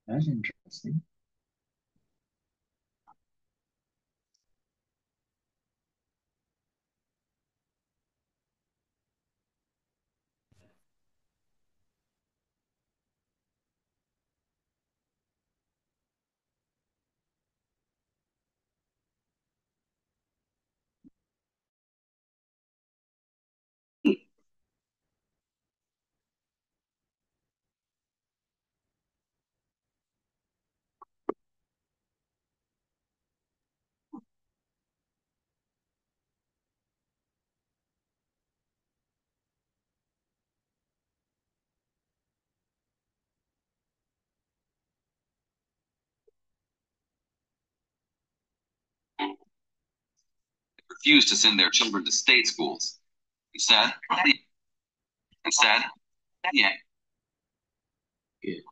That's interesting. Refuse to send their children to state schools. Instead, instead, yeah. Good.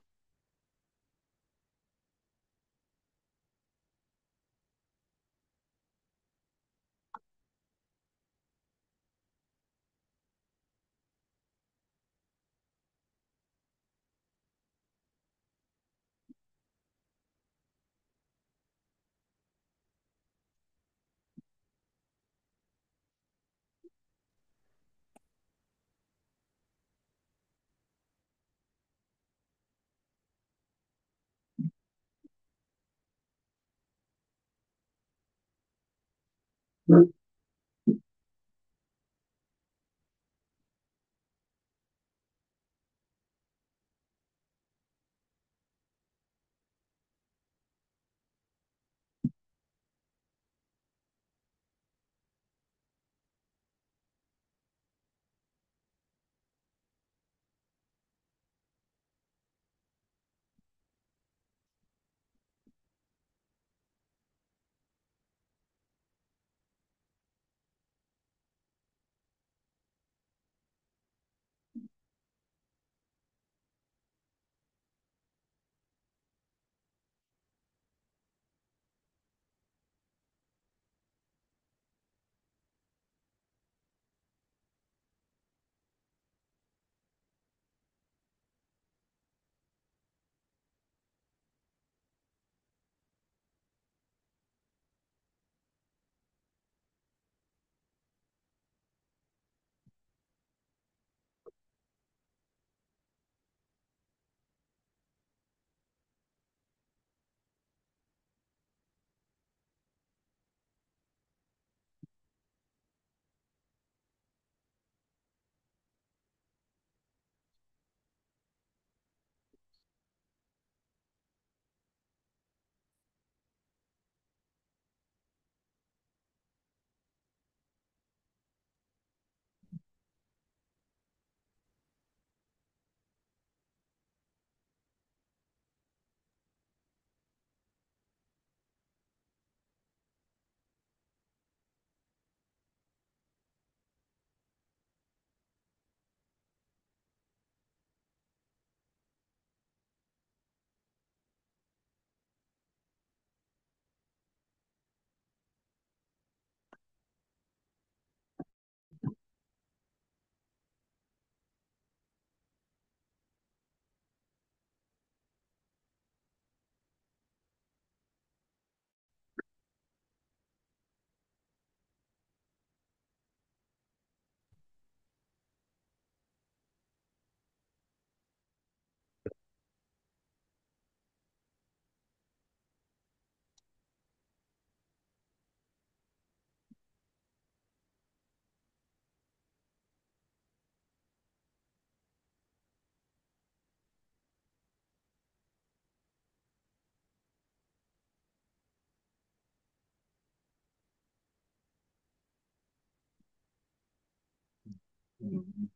Mhm.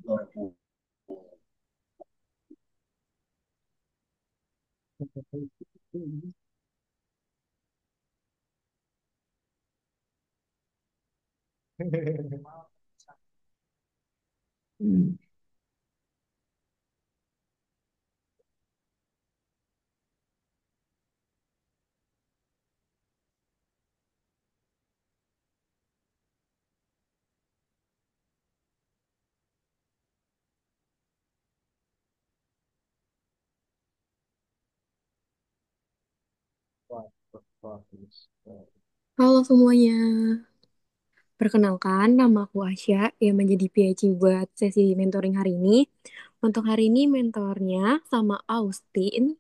Oh, hmm. Wah, bagus. Halo semuanya, perkenalkan nama aku Asya yang menjadi PIC buat sesi mentoring hari ini. Untuk hari ini mentornya sama Austin.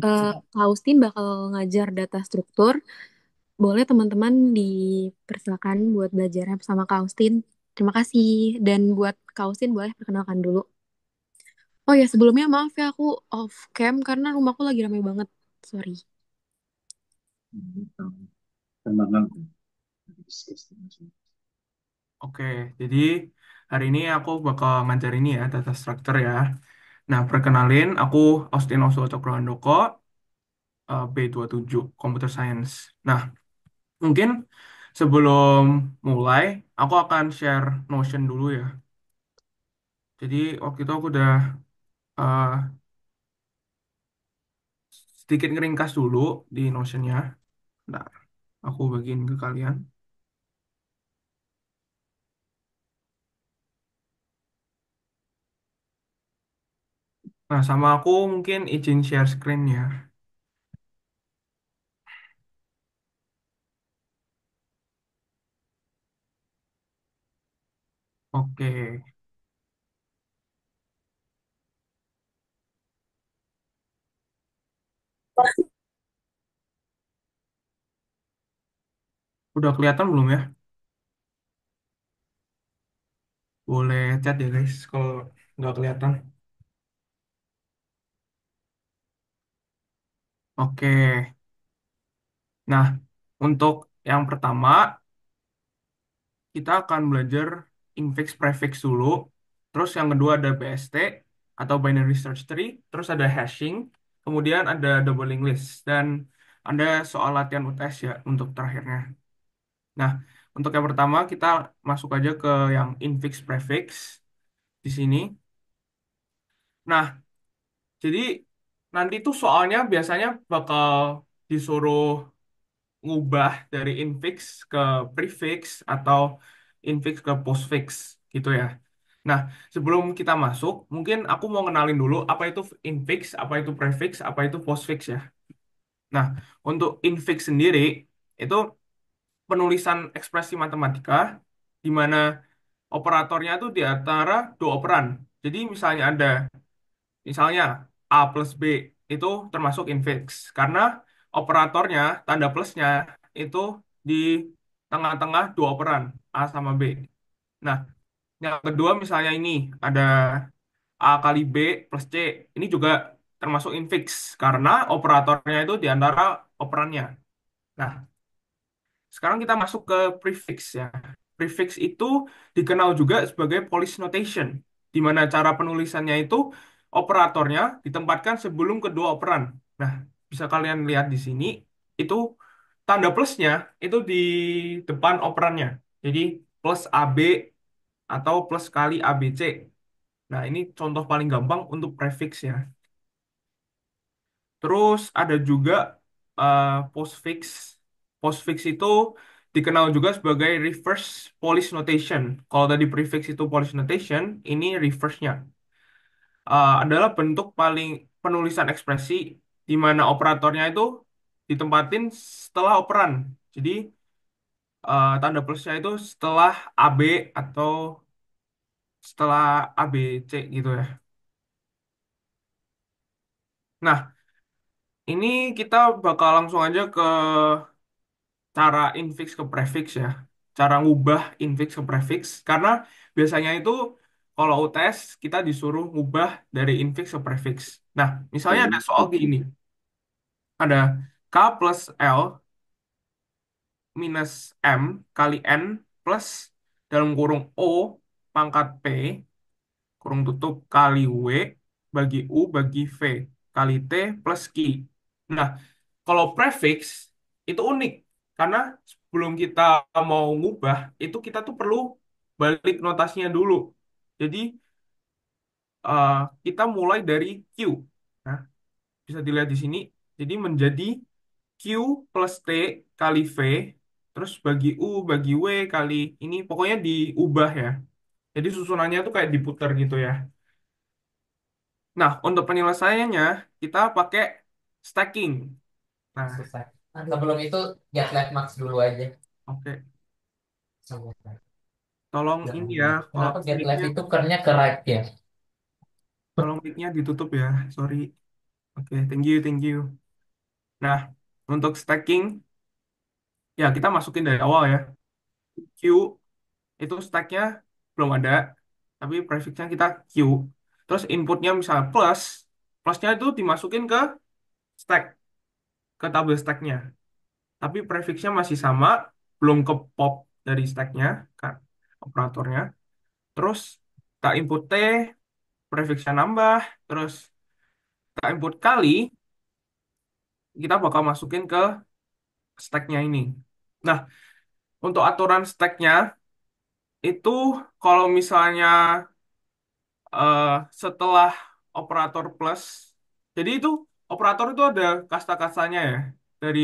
Kak Austin bakal ngajar data struktur. Boleh teman-teman dipersilakan buat belajar sama Kak Austin. Terima kasih. Dan buat Kak Austin boleh perkenalkan dulu. Oh ya sebelumnya maaf ya aku off cam karena rumahku lagi ramai banget. Sorry. Tenang, discuss. Oke, jadi hari ini aku bakal ngajar ini ya, data structure ya. Nah, perkenalin, aku Austin Oso Cokrohandoko, B27, Computer Science. Nah, mungkin sebelum mulai, aku akan share Notion dulu ya. Jadi, waktu itu aku udah uh, sedikit ngeringkas dulu di Notionnya. Nah, aku bagiin ke kalian. Nah, sama aku mungkin izin share screen ya. Oke, udah kelihatan belum ya? Boleh chat ya guys kalau nggak kelihatan. Oke, nah untuk yang pertama kita akan belajar infix prefix dulu. Terus yang kedua ada BST atau binary search tree. Terus ada hashing. Kemudian ada doubling list dan ada soal latihan UTS ya untuk terakhirnya. Nah, untuk yang pertama kita masuk aja ke yang infix prefix di sini. Nah, jadi nanti tuh soalnya biasanya bakal disuruh ngubah dari infix ke prefix atau infix ke postfix gitu ya. Nah, sebelum kita masuk, mungkin aku mau kenalin dulu apa itu infix, apa itu prefix, apa itu postfix ya. Nah, untuk infix sendiri itu penulisan ekspresi matematika di mana operatornya itu di antara dua operan. Jadi misalnya A plus B itu termasuk infix karena operatornya tanda plusnya itu di tengah-tengah dua operan A sama B. Nah, yang kedua misalnya ini ada A kali B plus C. Ini juga termasuk infix karena operatornya itu di antara operannya. Nah, sekarang kita masuk ke prefix ya. Prefix itu dikenal juga sebagai Polish notation, di mana cara penulisannya itu operatornya ditempatkan sebelum kedua operan. Nah, bisa kalian lihat di sini, itu tanda plusnya itu di depan operannya. Jadi plus AB atau plus kali ABC. Nah, ini contoh paling gampang untuk prefix ya. Terus ada juga postfix. Postfix itu dikenal juga sebagai reverse Polish notation. Kalau tadi prefix itu Polish notation, ini reverse-nya. Adalah bentuk paling penulisan ekspresi di mana operatornya itu ditempatin setelah operan. Jadi tanda plusnya itu setelah AB atau setelah ABC gitu ya. Nah, ini kita bakal langsung aja ke cara infix ke prefix ya. Cara ngubah infix ke prefix. Karena biasanya itu kalau UTS kita disuruh ngubah dari infix ke prefix. Nah, misalnya ada soal gini. Ada K plus L minus M kali N plus dalam kurung O pangkat P kurung tutup kali W bagi U bagi V kali T plus Q. Nah, kalau prefix itu unik karena sebelum kita mau ngubah itu kita tuh perlu balik notasinya dulu. Jadi eh, kita mulai dari Q. Nah, bisa dilihat di sini. Jadi menjadi Q plus T kali V terus bagi U bagi W kali ini pokoknya diubah ya. Jadi susunannya tuh kayak diputar gitu ya. Nah, untuk penyelesaiannya kita pakai stacking. Nah, Susah. Sebelum itu get left max dulu aja. oke. Tolong ini ya, kalau Kenapa get left mic-nya, itu kernya ke right ya? tolong mic-nya ditutup ya. Sorry. Oke, thank you, thank you. Nah, untuk stacking, ya kita masukin dari awal ya. Q itu stacknya belum ada, tapi prefixnya kita Q. Terus inputnya misalnya plus, plusnya itu dimasukin ke stack, ke tabel stacknya. Tapi prefixnya masih sama, belum ke pop dari stacknya, kan, operatornya. Terus kita input T, prefixnya nambah, terus kita input kali, kita bakal masukin ke stacknya ini. Nah, untuk aturan stacknya itu kalau misalnya eh, setelah operator plus, jadi itu operator itu ada kasta-kastanya ya, dari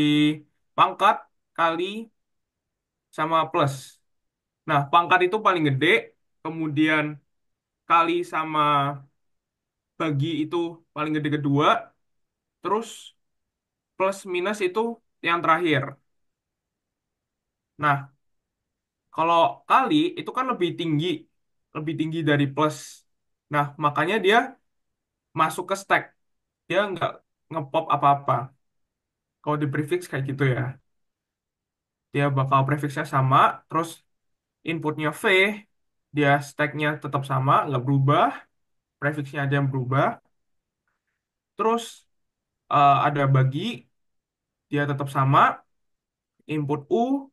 pangkat, kali, sama plus. Nah, pangkat itu paling gede, kemudian kali sama bagi itu paling gede kedua, terus plus minus itu yang terakhir. Nah, kalau kali itu kan lebih tinggi dari plus. Nah, makanya dia masuk ke stack. Dia nggak ngepop apa-apa. Kalau di prefix kayak gitu ya. Dia bakal prefixnya sama, terus inputnya V, dia stacknya tetap sama, nggak berubah. Prefixnya aja yang berubah. Terus ada bagi, dia tetap sama. Input U,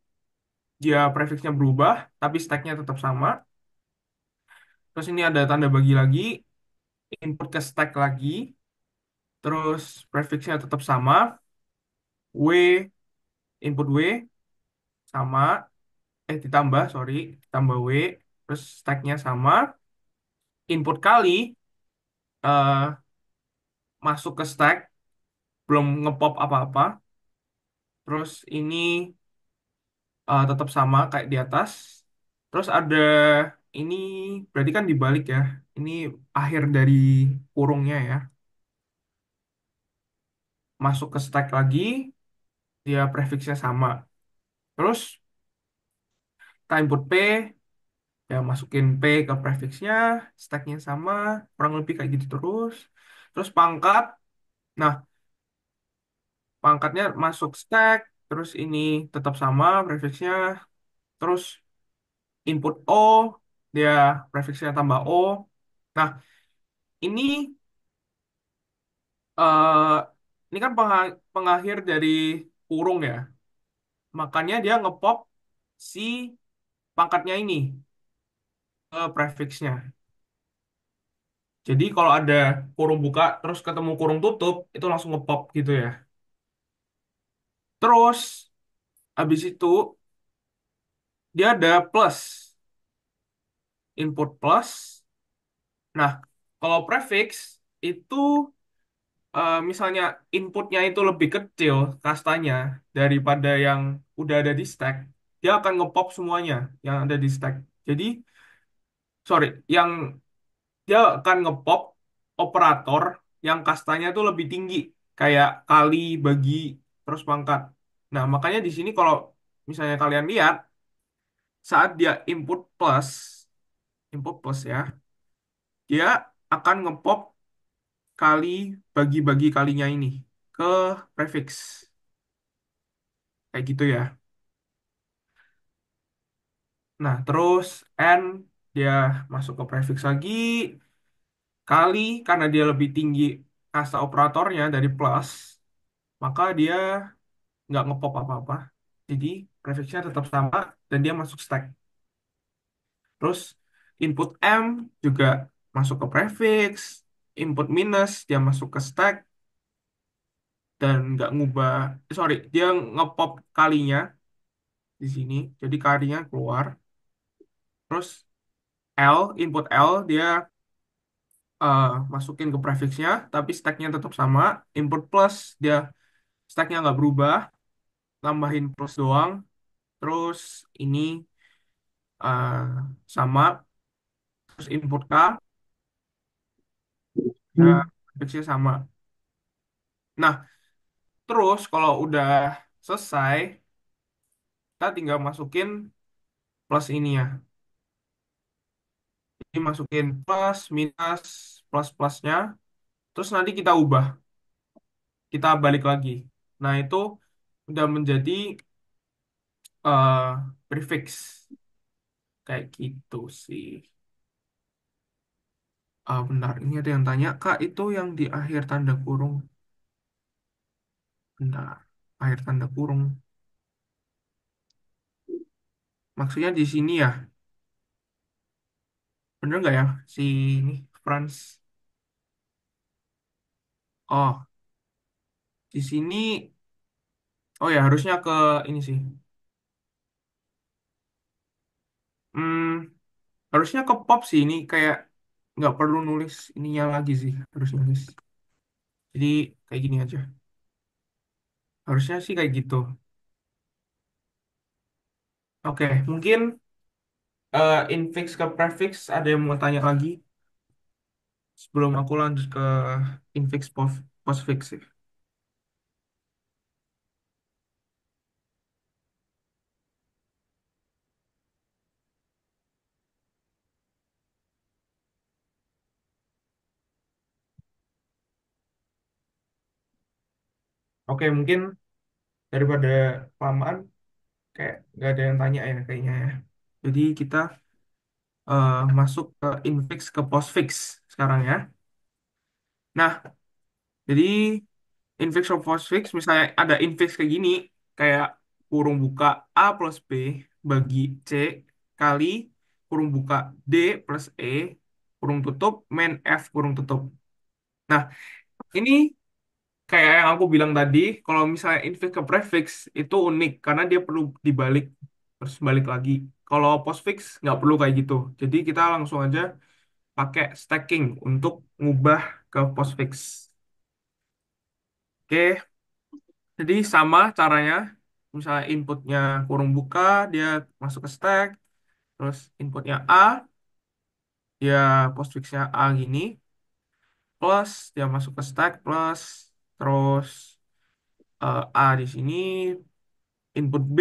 dia prefixnya berubah, tapi stacknya tetap sama. Terus ini ada tanda bagi lagi, input ke stack lagi, terus prefixnya tetap sama. W, input W sama, ditambah, sorry, ditambah W, terus stacknya sama, input kali eh, masuk ke stack, belum ngepop apa-apa, terus ini tetap sama kayak di atas, terus ada ini berarti kan dibalik ya, ini akhir dari kurungnya ya, masuk ke stack lagi, dia prefixnya sama, terus kita input P, ya masukin P ke prefixnya, stacknya sama, kurang lebih kayak gitu terus. Terus pangkat, nah pangkatnya masuk stack, terus ini tetap sama prefixnya, terus input O, dia prefixnya tambah O. Nah ini eh, ini kan pengakhir dari kurung ya, makanya dia ngepop si pangkatnya ini ke prefixnya. Jadi kalau ada kurung buka terus ketemu kurung tutup, itu langsung ngepop gitu ya. Terus habis itu dia ada plus, input plus. Nah, kalau prefix itu misalnya inputnya itu lebih kecil kastanya daripada yang udah ada di stack, dia akan ngepop semuanya yang ada di stack. Jadi, sorry, yang dia akan ngepop operator yang kastanya itu lebih tinggi, kayak kali, bagi, terus pangkat. Nah, makanya di sini kalau misalnya kalian lihat, saat dia input plus ya, dia akan ngepop kali bagi-bagi kalinya ini ke prefix. Kayak gitu ya. Nah, terus N dia masuk ke prefix lagi, kali karena dia lebih tinggi kasta operatornya dari plus, maka dia nggak ngepop apa-apa. Jadi prefixnya tetap sama dan dia masuk stack. Terus input M juga masuk ke prefix, input minus, dia masuk ke stack, dan nggak ngubah, sorry, dia ngepop kalinya di sini, jadi kalinya keluar. Terus input L, dia eh, masukin ke prefixnya, tapi stacknya tetap sama. Input plus, dia stacknya nggak berubah, tambahin plus doang. Terus ini eh, sama, terus input K, ya, prefixnya sama. Nah, terus kalau udah selesai, kita tinggal masukin plus ini ya. Jadi masukin plus, minus, plus-plusnya, terus nanti kita ubah, kita balik lagi. Nah, itu udah menjadi prefix. Kayak gitu sih. Benar, ini ada yang tanya, Kak, itu yang di akhir tanda kurung. Benar, akhir tanda kurung. Maksudnya di sini ya, bener nggak ya? Si ini, Franz. Oh, di sini, oh ya, harusnya ke ini sih. Hmm, harusnya ke pop sih, ini kayak nggak perlu nulis ininya lagi sih, harus nulis. Jadi kayak gini aja. Harusnya sih kayak gitu. Oke, mungkin infix ke prefix ada yang mau tanya lagi sebelum aku lanjut ke infix postfix sih. Oke, mungkin daripada kelamaan, kayak nggak ada yang tanya ya kayaknya ya. Jadi kita masuk ke infix ke postfix sekarang ya. Nah, jadi infix ke postfix misalnya ada infix kayak gini, kayak kurung buka A plus B bagi C kali kurung buka D plus E kurung tutup min F kurung tutup. Nah, ini kayak yang aku bilang tadi, kalau misalnya infix ke prefix itu unik karena dia perlu dibalik terus balik lagi. Kalau postfix nggak perlu kayak gitu. Jadi kita langsung aja pakai stacking untuk ngubah ke postfix. Oke, jadi sama caranya. Misalnya inputnya kurung buka, dia masuk ke stack. Terus inputnya A, dia postfixnya A gini. Plus, dia masuk ke stack. Plus, terus A di sini. Input B,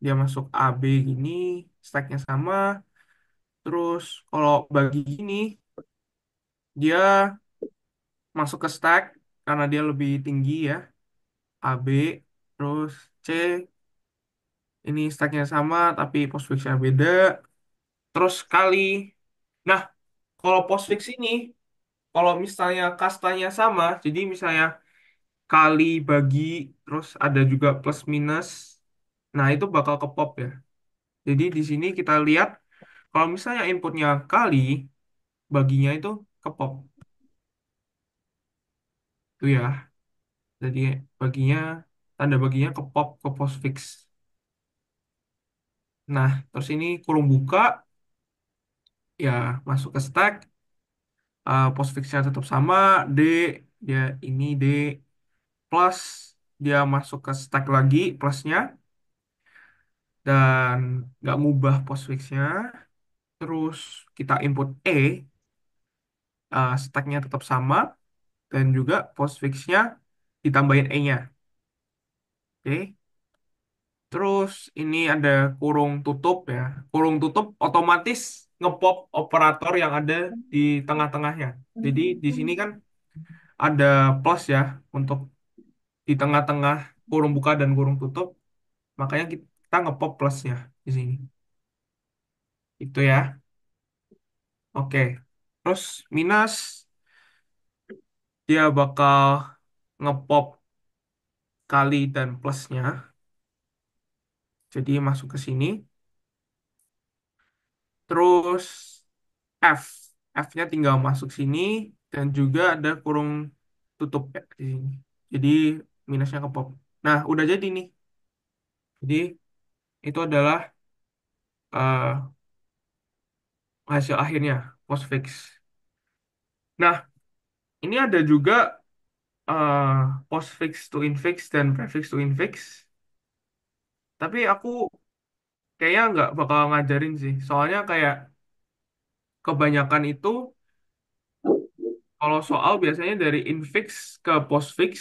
dia masuk A, B gini. Stacknya sama. Terus, kalau bagi gini, dia masuk ke stack. Karena dia lebih tinggi ya. A, B. Terus C, ini stacknya sama, tapi postfixnya beda. Terus kali. Nah, kalau postfix ini, kalau misalnya kastanya sama, jadi misalnya kali bagi, terus ada juga plus minus, nah itu bakal ke pop ya. Jadi di sini kita lihat, kalau misalnya inputnya kali, baginya itu ke pop. Itu ya. Jadi baginya, tanda baginya ke pop, ke postfix. Nah, terus ini kurung buka, ya masuk ke stack, postfixnya tetap sama, D, dia ini D, plus dia masuk ke stack lagi plusnya dan nggak ngubah postfixnya, terus kita input E, stacknya tetap sama dan juga postfixnya ditambahin E-nya. Oke. Terus ini ada kurung tutup ya, kurung tutup otomatis ngepop operator yang ada di tengah-tengahnya. Jadi di sini kan ada plus ya untuk di tengah-tengah kurung buka dan kurung tutup. Makanya kita ngepop plusnya di sini. Itu ya. Oke. Terus minus dia bakal ngepop kali dan plusnya. Jadi masuk ke sini. Terus F. F-nya tinggal masuk sini dan juga ada kurung tutup ya di sini. Jadi minusnya ke pop. Nah, udah jadi nih. Jadi itu adalah eh, hasil akhirnya postfix. Nah, ini ada juga eh, postfix to infix dan prefix to infix. Tapi aku kayaknya nggak bakal ngajarin sih. Soalnya kayak kebanyakan itu kalau soal biasanya dari infix ke postfix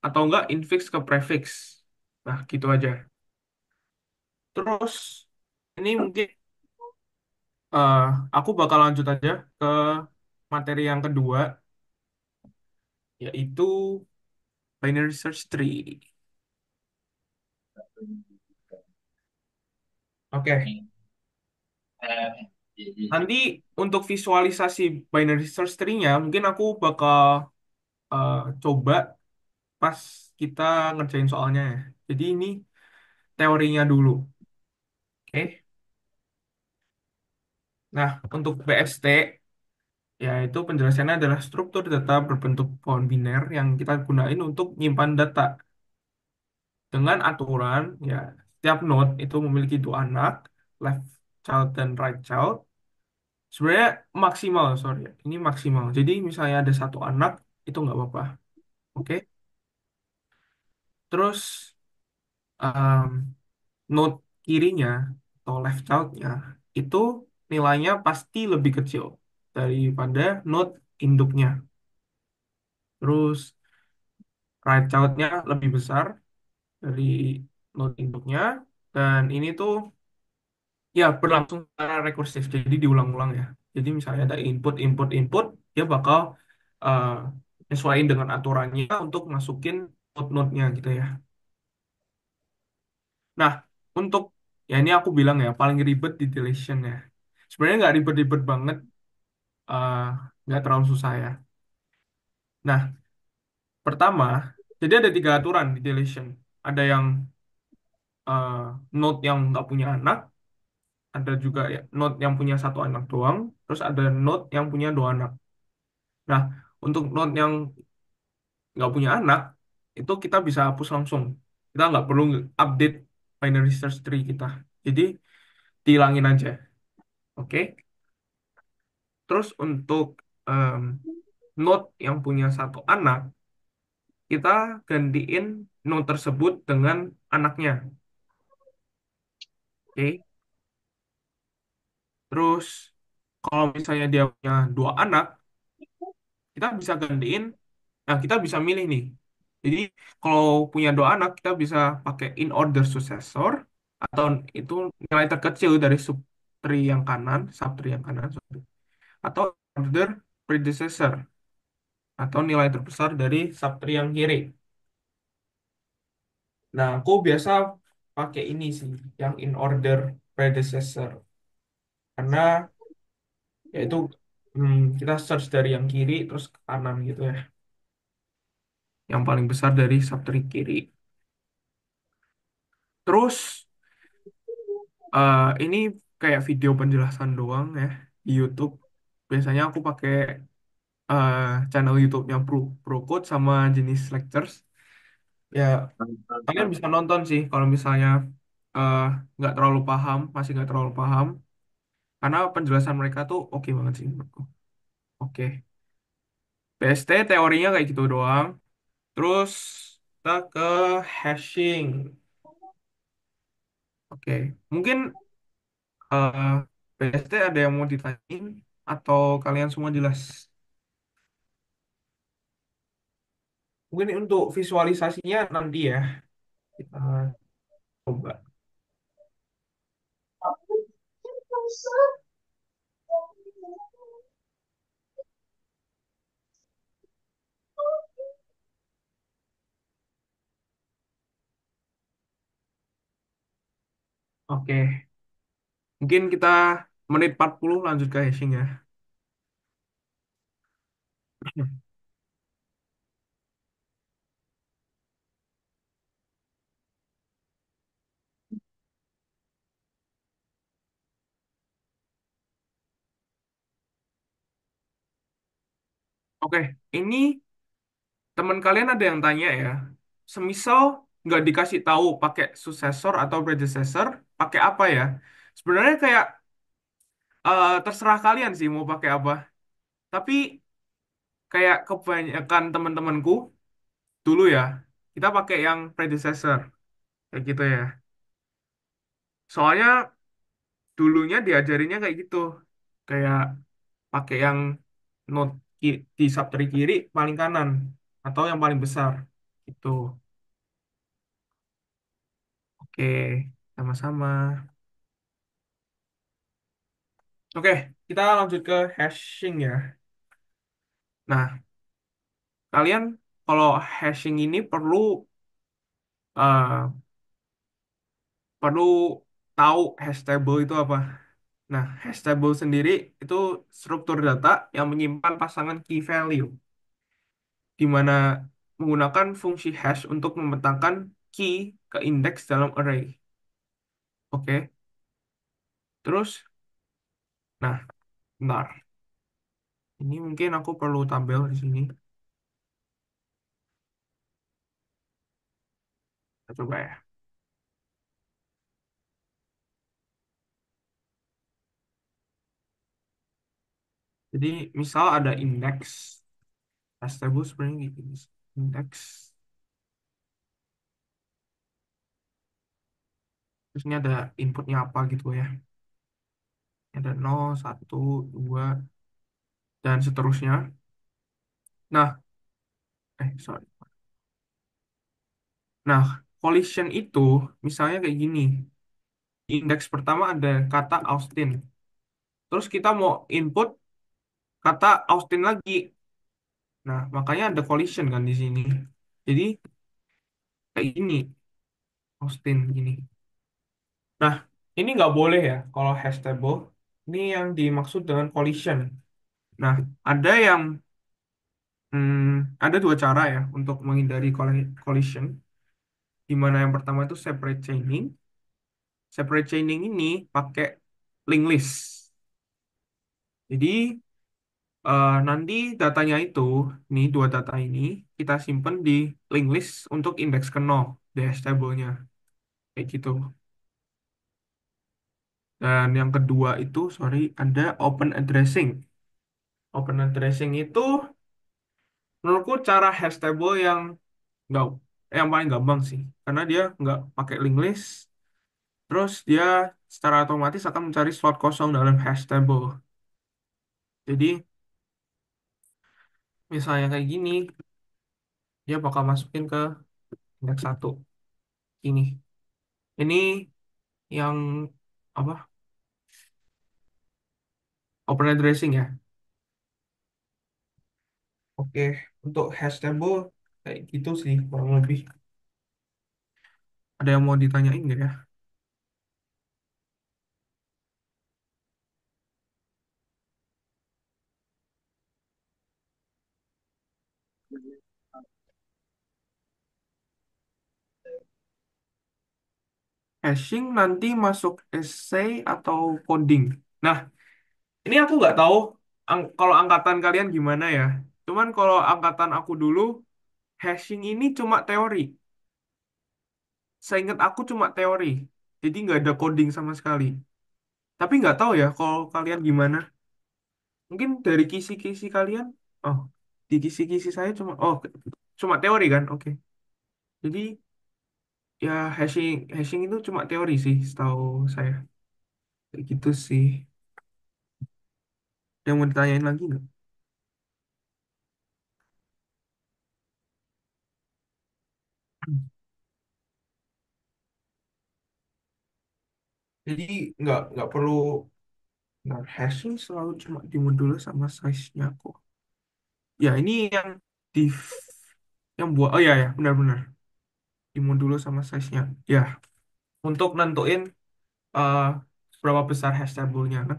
atau enggak infix ke prefix. Nah, gitu aja. Terus ini mungkin eh, aku bakal lanjut aja ke materi yang kedua, yaitu binary search tree. Oke, nanti untuk visualisasi binary search tree-nya mungkin aku bakal eh, coba pas kita ngerjain soalnya ya. Jadi ini teorinya dulu. Oke. Nah, untuk BST yaitu penjelasannya adalah struktur data berbentuk pohon biner yang kita gunain untuk nyimpan data dengan aturan ya setiap node itu memiliki dua anak, left child dan right child. Sebenarnya maksimal, sorry, ini maksimal. Jadi misalnya ada satu anak itu nggak apa-apa, oke? Terus um, node kirinya atau left childnya itu nilainya pasti lebih kecil daripada node induknya. Terus right child-nya lebih besar dari node induknya dan ini tuh ya berlangsung secara rekursif jadi diulang-ulang ya. Jadi misalnya ada input input input dia bakal uh, nyesuaiin dengan aturannya untuk masukin node-node-nya gitu ya. Nah, untuk ya ini aku bilang ya paling ribet di deletion ya. Sebenarnya nggak ribet-ribet banget, uh, nggak terlalu susah ya. Nah, pertama, jadi ada tiga aturan di deletion. Ada yang uh, node yang nggak punya anak, ada juga ya node yang punya satu anak doang, terus ada node yang punya dua anak. Nah, untuk node yang nggak punya anak, itu kita bisa hapus langsung. Kita nggak perlu update binary search tree kita. Jadi, dihilangin aja. Oke? Terus untuk em, node yang punya satu anak, kita gantiin node tersebut dengan anaknya. Oke? Terus, kalau misalnya dia punya dua anak, kita bisa gantiin. Nah, kita bisa milih nih. Jadi, kalau punya dua anak, kita bisa pakai in order successor, atau itu nilai terkecil dari subtree yang kanan, subtree yang kanan, sorry. Atau order predecessor, atau nilai terbesar dari subtree yang kiri. Nah, aku biasa pakai ini sih, yang in order predecessor. Karena yaitu kita search dari yang kiri, terus ke kanan gitu ya. Yang paling besar dari subtree kiri. Terus, ini kayak video penjelasan doang ya di YouTube. Biasanya aku pakai eh, channel YouTube yang Pro Code sama jenis lectures. Ya, kalian bisa nonton sih kalau misalnya eh, nggak terlalu paham, masih nggak terlalu paham. Karena penjelasan mereka tuh oke banget sih menurutku. Oke, PST teorinya kayak gitu doang. Terus kita ke hashing. Oke, mungkin PST ada yang mau ditanyain atau kalian semua jelas? Mungkin untuk visualisasinya nanti ya kita coba. Oke, mungkin kita menit 40 lanjut ke hashing ya. Oke, ini teman kalian ada yang tanya ya. Semisal nggak dikasih tahu pakai successor atau predecessor, pakai apa ya? Sebenarnya kayak terserah kalian sih mau pakai apa. Tapi kayak kebanyakan teman-temanku dulu ya, kita pakai yang predecessor kayak gitu ya. Soalnya dulunya diajarinnya kayak gitu, kayak pakai yang not di subtree kiri paling kanan atau yang paling besar gitu. Oke, sama-sama. Oke, kita lanjut ke hashing ya. Nah, kalian kalau hashing ini perlu eh, perlu tahu hash table itu apa. Nah, hash table sendiri itu struktur data yang menyimpan pasangan key value, di mana menggunakan fungsi hash untuk membentangkan key ke indeks dalam array. Oke, terus, nah, bentar. Ini mungkin aku perlu tabel di sini. Kita coba ya. Jadi, misal ada indeks, hash table sebenarnya kayak gini. Indeks. Terus ini ada inputnya apa gitu ya. Ada 0, 1, 2, dan seterusnya. Nah, sorry. Nah, collision itu misalnya kayak gini. Indeks pertama ada kata Austin. Terus kita mau input kata Austin lagi. Nah, makanya ada collision kan di sini. Jadi kayak gini, Austin gini. Nah, ini nggak boleh ya kalau hash table. Ini yang dimaksud dengan collision. Nah, ada yang ada dua cara ya untuk menghindari collision. Di mana yang pertama itu separate chaining. Separate chaining ini pakai linked list. Jadi nanti datanya itu, nih dua data ini kita simpen di linked list untuk indeks ke 0 di hash table-nya. Kayak gitu. Dan yang kedua itu, sorry, ada open addressing. Open addressing itu menurutku cara hash table nggak, yang paling gampang sih. Karena dia nggak pakai linked list, terus dia secara otomatis akan mencari slot kosong dalam hash table. Jadi misalnya kayak gini, dia bakal masukin ke indeks satu ini. Ini yang apa? Open addressing ya. Oke, untuk hash table kayak gitu sih kurang lebih. Ada yang mau ditanyain nggak ya? Hashing nanti masuk essay atau coding. Nah, ini aku nggak tahu kalau angkatan kalian gimana ya. Cuman kalau angkatan aku dulu, hashing ini cuma teori. Seingat aku cuma teori. Jadi nggak ada coding sama sekali. Tapi nggak tahu ya kalau kalian gimana. Mungkin dari kisi-kisi kalian, oh, di kisi-kisi saya cuma teori kan? Oke. Jadi ya hashing hashing itu cuma teori sih, setahu saya. Kayak gitu sih. Yang mau ditanyain lagi nggak? Jadi nggak perlu. Nah, hashing selalu cuma dimodul sama size-nya kok. Ya ini di yang buat, oh ya ya benar-benar dimodul sama size-nya. Ya, untuk nentuin eh berapa besar hash table-nya kan.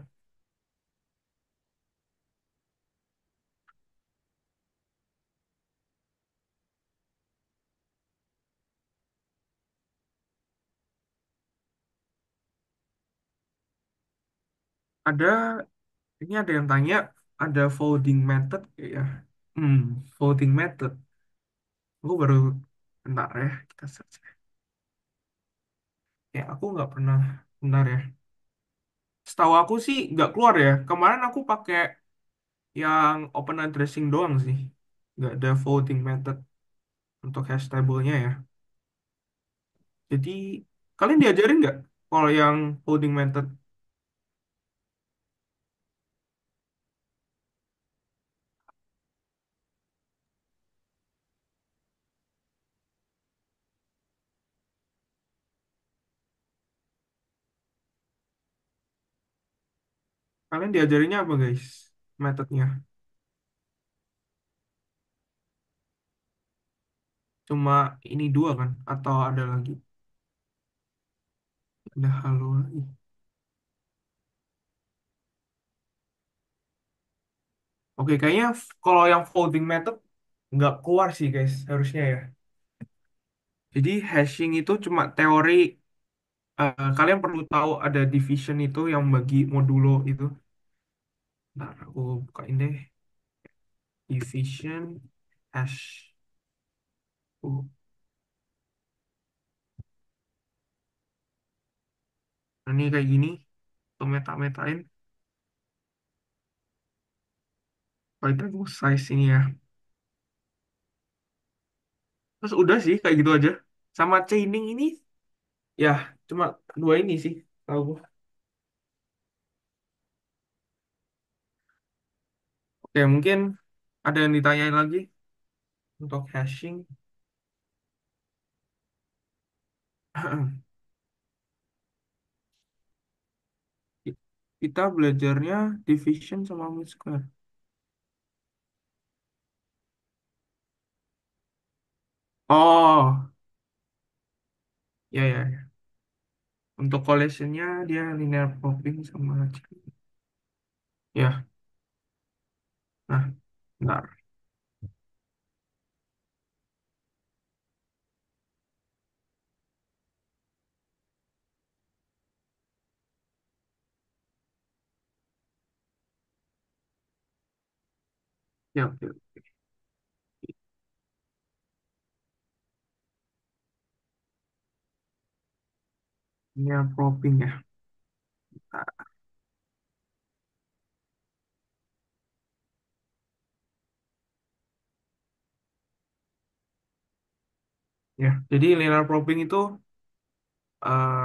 Ada, ini ada yang tanya, ada folding method ya. Voting method. Aku baru bentar ya, kita search. Ya, aku nggak pernah. Bentar ya. Setahu aku sih nggak keluar ya. Kemarin aku pakai yang open addressing doang sih. Nggak ada voting method untuk hash table-nya ya. Jadi kalian diajarin nggak kalau yang voting method? Kalian diajarinnya apa guys? Metodenya? Cuma ini dua kan? Atau ada lagi? Ada halo lagi. Oke, kayaknya kalau yang voting method nggak keluar sih guys, harusnya ya. Jadi hashing itu cuma teori. Kalian perlu tahu ada division itu yang bagi modulo itu. Ntar aku bukain deh. Division hash. Oh, ini kayak gini. Tuh meta-metain. Oh, itu tuh size ini ya. Terus udah sih kayak gitu aja. Sama chaining ini ya cuma dua ini sih tahu gua. Oke, mungkin ada yang ditanyain lagi untuk hashing. Kita belajarnya division sama mean square. Oh, ya ya ya. Untuk collisionnya dia linear popping sama ya. Nah, bentar. Ya, oke. Linear popping ya. Bentar. Ya, jadi linear popping itu eh,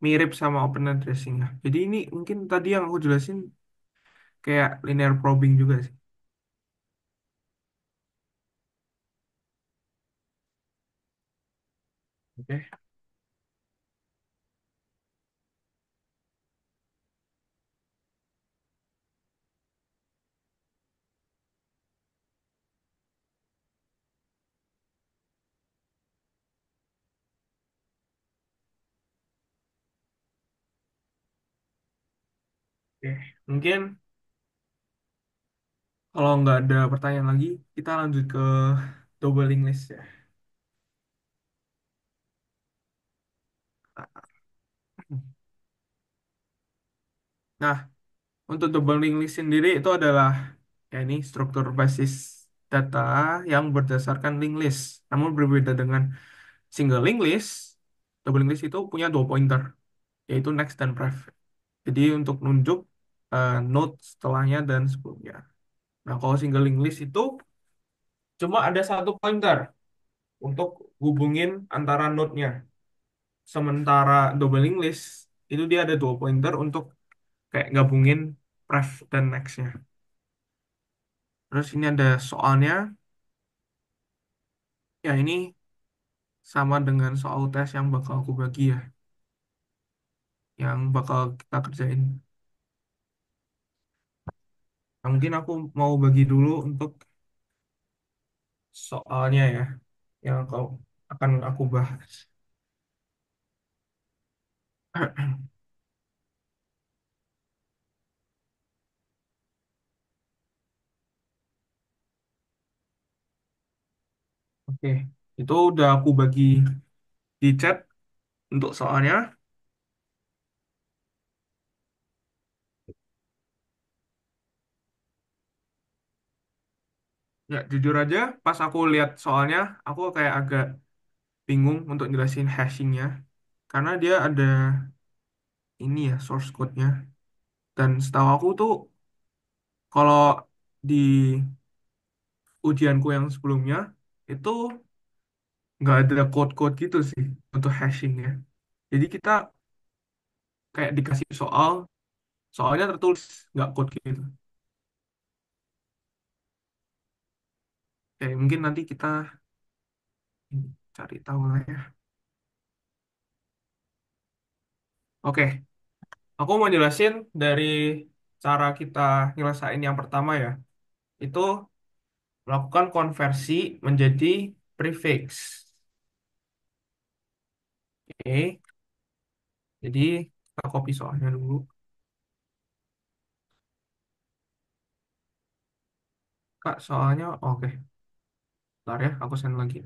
mirip sama open addressing ya. Jadi ini mungkin tadi yang aku jelasin kayak linear probing juga sih. Oke. Oke. Mungkin kalau nggak ada pertanyaan lagi, kita lanjut ke doubling list ya. Nah, untuk doubling list sendiri itu adalah ya ini struktur basis data yang berdasarkan linked list. Namun berbeda dengan single linked list, doubling list itu punya dua pointer, yaitu next dan private. Jadi untuk nunjuk node setelahnya dan sebelumnya. Nah, kalau single linked list itu cuma ada satu pointer untuk hubungin antara node-nya. Sementara doubling list itu dia ada dua pointer untuk kayak gabungin pref dan next-nya. Terus ini ada soalnya. Ya ini sama dengan soal tes yang bakal aku bagi ya. Yang bakal kita kerjain. Nah, mungkin aku mau bagi dulu untuk soalnya ya. Yang akan aku bahas. Oke, itu udah aku bagi di chat untuk soalnya. Ya, jujur aja, pas aku lihat soalnya, aku kayak agak bingung untuk jelasin hashingnya. Karena dia ada ini ya, source code-nya. Dan setahu aku tuh, kalau di ujianku yang sebelumnya, itu nggak ada code-code gitu sih untuk hashingnya. Jadi kita kayak dikasih soal, soalnya tertulis nggak code gitu. Oke, mungkin nanti kita cari tahu lah ya. Oke, aku mau jelasin dari cara kita nyelesain yang pertama ya. Itu melakukan konversi menjadi prefix. Oke, jadi kita copy soalnya dulu. Kak, soalnya oke. Bentar ya, aku send lagi.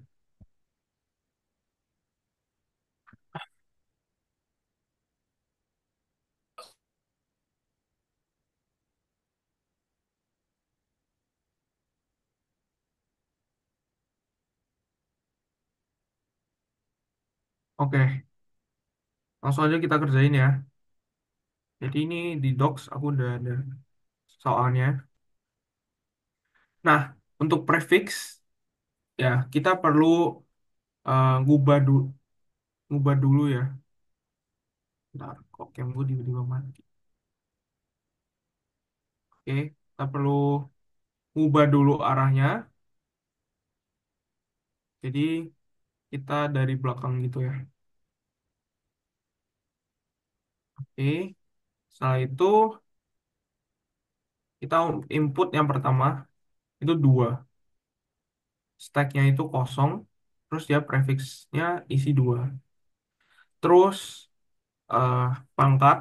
Oke, langsung aja kita kerjain ya. Jadi ini di docs aku udah ada soalnya. Nah, untuk prefix ya kita perlu ngubah dulu ya. Bentar, kok gue tiba-tiba mati. Oke, kita perlu ngubah dulu arahnya. Jadi kita dari belakang gitu ya. Oke, setelah itu kita input yang pertama itu 2. Stacknya itu kosong, terus dia prefixnya isi 2. Terus eh, pangkat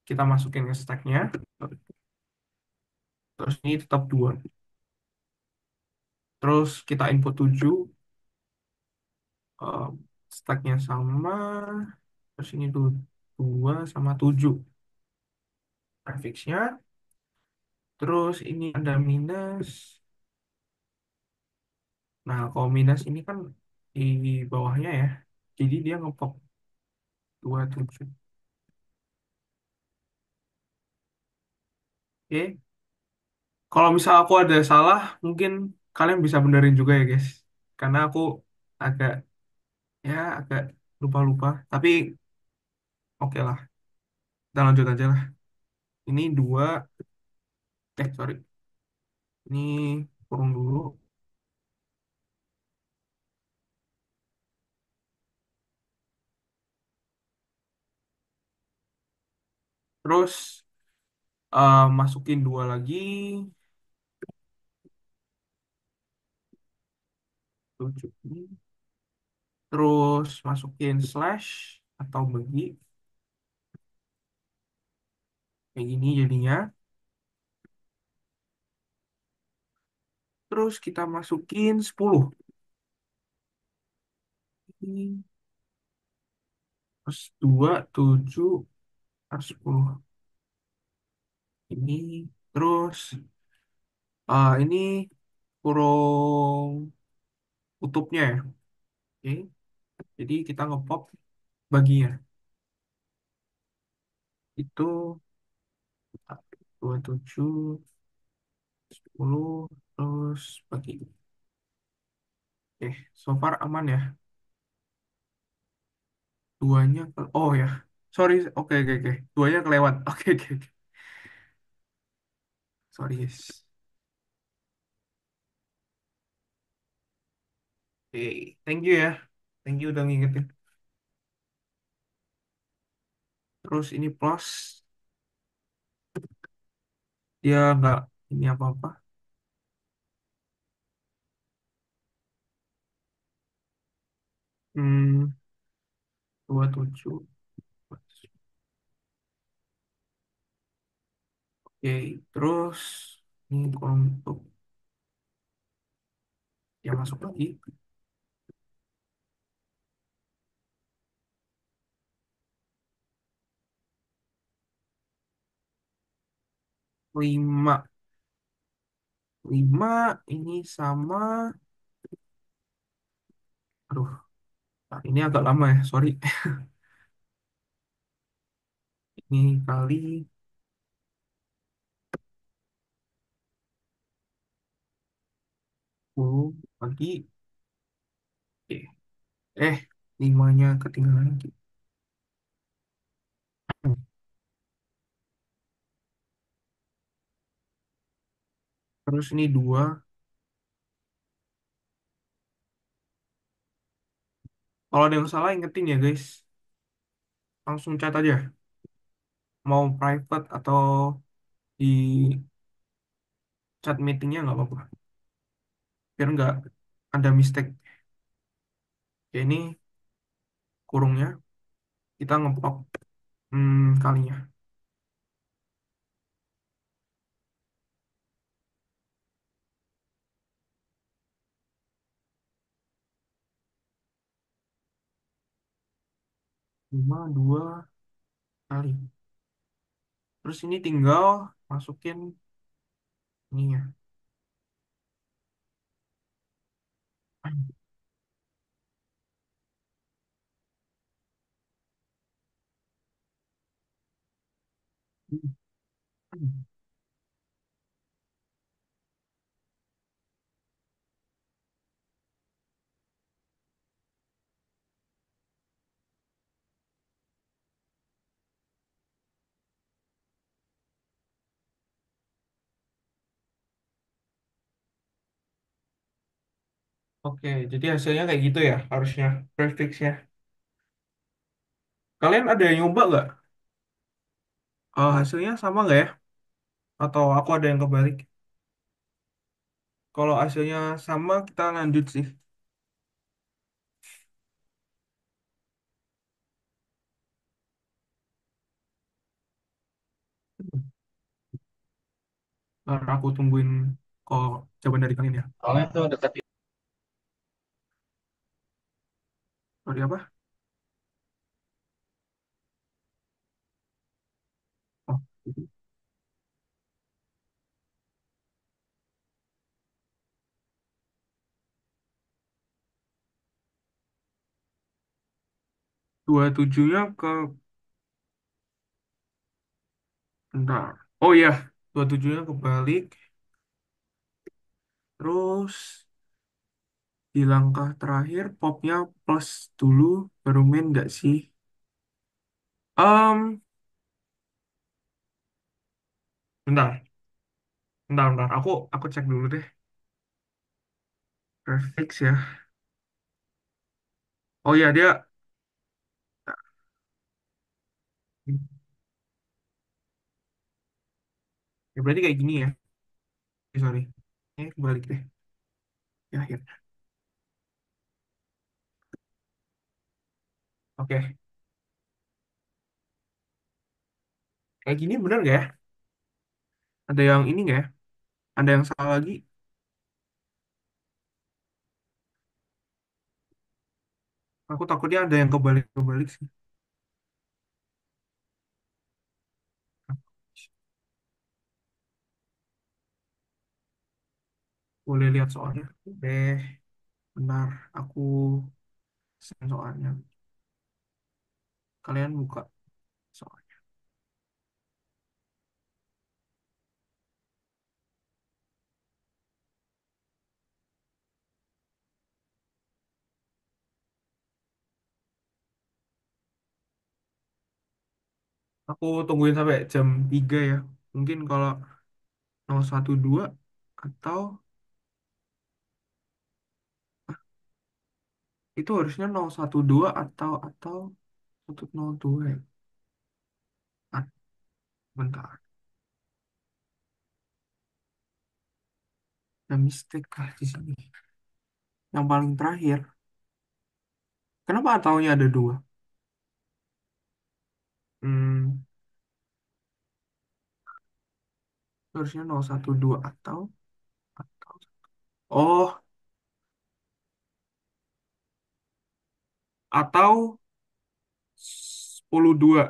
kita masukin ke stacknya, terus ini tetap 2. Terus kita input 7, eh, stacknya sama, terus ini tuh 2 sama 7 prefixnya. Terus ini ada minus. Nah, kalau minus ini kan di bawahnya ya. Jadi dia ngepop 27. Oke. Kalau misal aku ada salah, mungkin kalian bisa benerin juga ya, guys. Karena aku agak, ya, agak lupa-lupa. Tapi oke lah. Kita lanjut aja lah. Ini 2, sorry. Ini kurung dulu. Terus masukin 2 lagi. 7 ini. Terus masukin slash atau bagi. Kayak gini jadinya. Terus kita masukin 10. Ini plus 2, 7, plus 10. Ini. Terus ini kurung kutubnya ya. Oke. Jadi kita ngepop baginya. Itu 27, 10, terus bagi. Oke, so far aman ya. Duanya oh ya. Sorry, oke oke oke. Duanya kelewat. Oke oke oke. Sorry guys. Oke, thank you ya. Thank you udah ngingetin. Terus ini plus. Dia nggak ini apa-apa. Hmm, 27. Oke, terus ini kolom untuk yang masuk lagi. 5. 5 ini sama, aduh, nah, ini agak lama ya, sorry. Ini kali 10 bagi, eh, eh, 5-nya ketinggalan lagi. Terus ini 2. Kalau ada yang salah ingetin ya guys, langsung chat aja. Mau private atau di chat meetingnya nggak apa-apa. Biar nggak ada mistake. Oke, ini kurungnya, kita ngeplok kalinya. 5 2 kali. Terus ini tinggal masukin ininya. Oke, jadi hasilnya kayak gitu ya harusnya prefixnya. Kalian ada yang nyoba nggak? Hasilnya sama nggak ya? Atau aku ada yang kebalik? Kalau hasilnya sama, kita lanjut sih. Ntar aku tungguin kok jawaban dari kalian ya. Soalnya tuh dekat Sorry apa? Oh, gitu. Dua tujuhnya ke bentar. Oh iya, 27-nya kebalik. Terus di langkah terakhir popnya plus dulu baru main nggak sih? Um, bentar, bentar. Aku cek dulu deh. Prefix ya. Oh iya dia. Ya berarti kayak gini ya. Sorry. Ini kebalik deh. Ya, ya. Oke. Kayak gini bener nggak ya? Ada yang ini nggak ya? Ada yang salah lagi? Aku takutnya ada yang kebalik-kebalik sih. Boleh lihat soalnya. Benar. Aku send soalnya. Kalian buka soalnya. Aku tungguin sampai jam 3 ya. Mungkin kalau 012 atau itu harusnya 012 atau 102 ya. Ah, bentar. Ada mistake kah di sini? Yang paling terakhir. Kenapa ataunya ada dua? Hmm, harusnya 012 atau. Oh, atau 102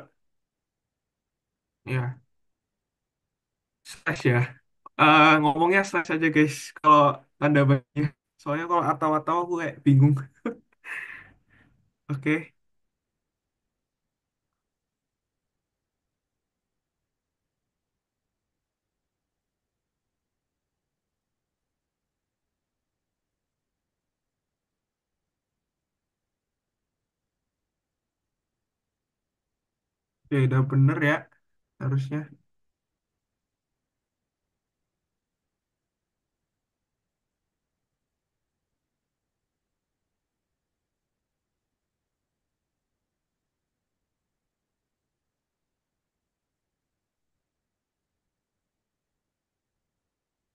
ya. Slash ya. Ngomongnya slash aja guys kalau tanda banyak. Soalnya kalau atau aku kayak bingung. Oke, ya udah bener ya harusnya.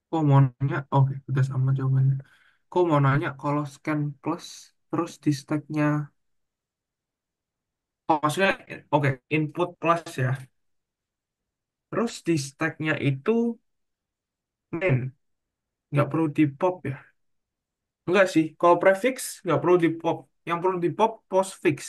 Kok mau nanya? Oke, udah sama jawabannya. Kok mau nanya kalau scan plus terus di stacknya, oh maksudnya oke input plus ya. Terus di stacknya itu main nggak perlu di pop ya? Enggak sih. Kalau prefix nggak perlu di pop. Yang perlu di pop postfix.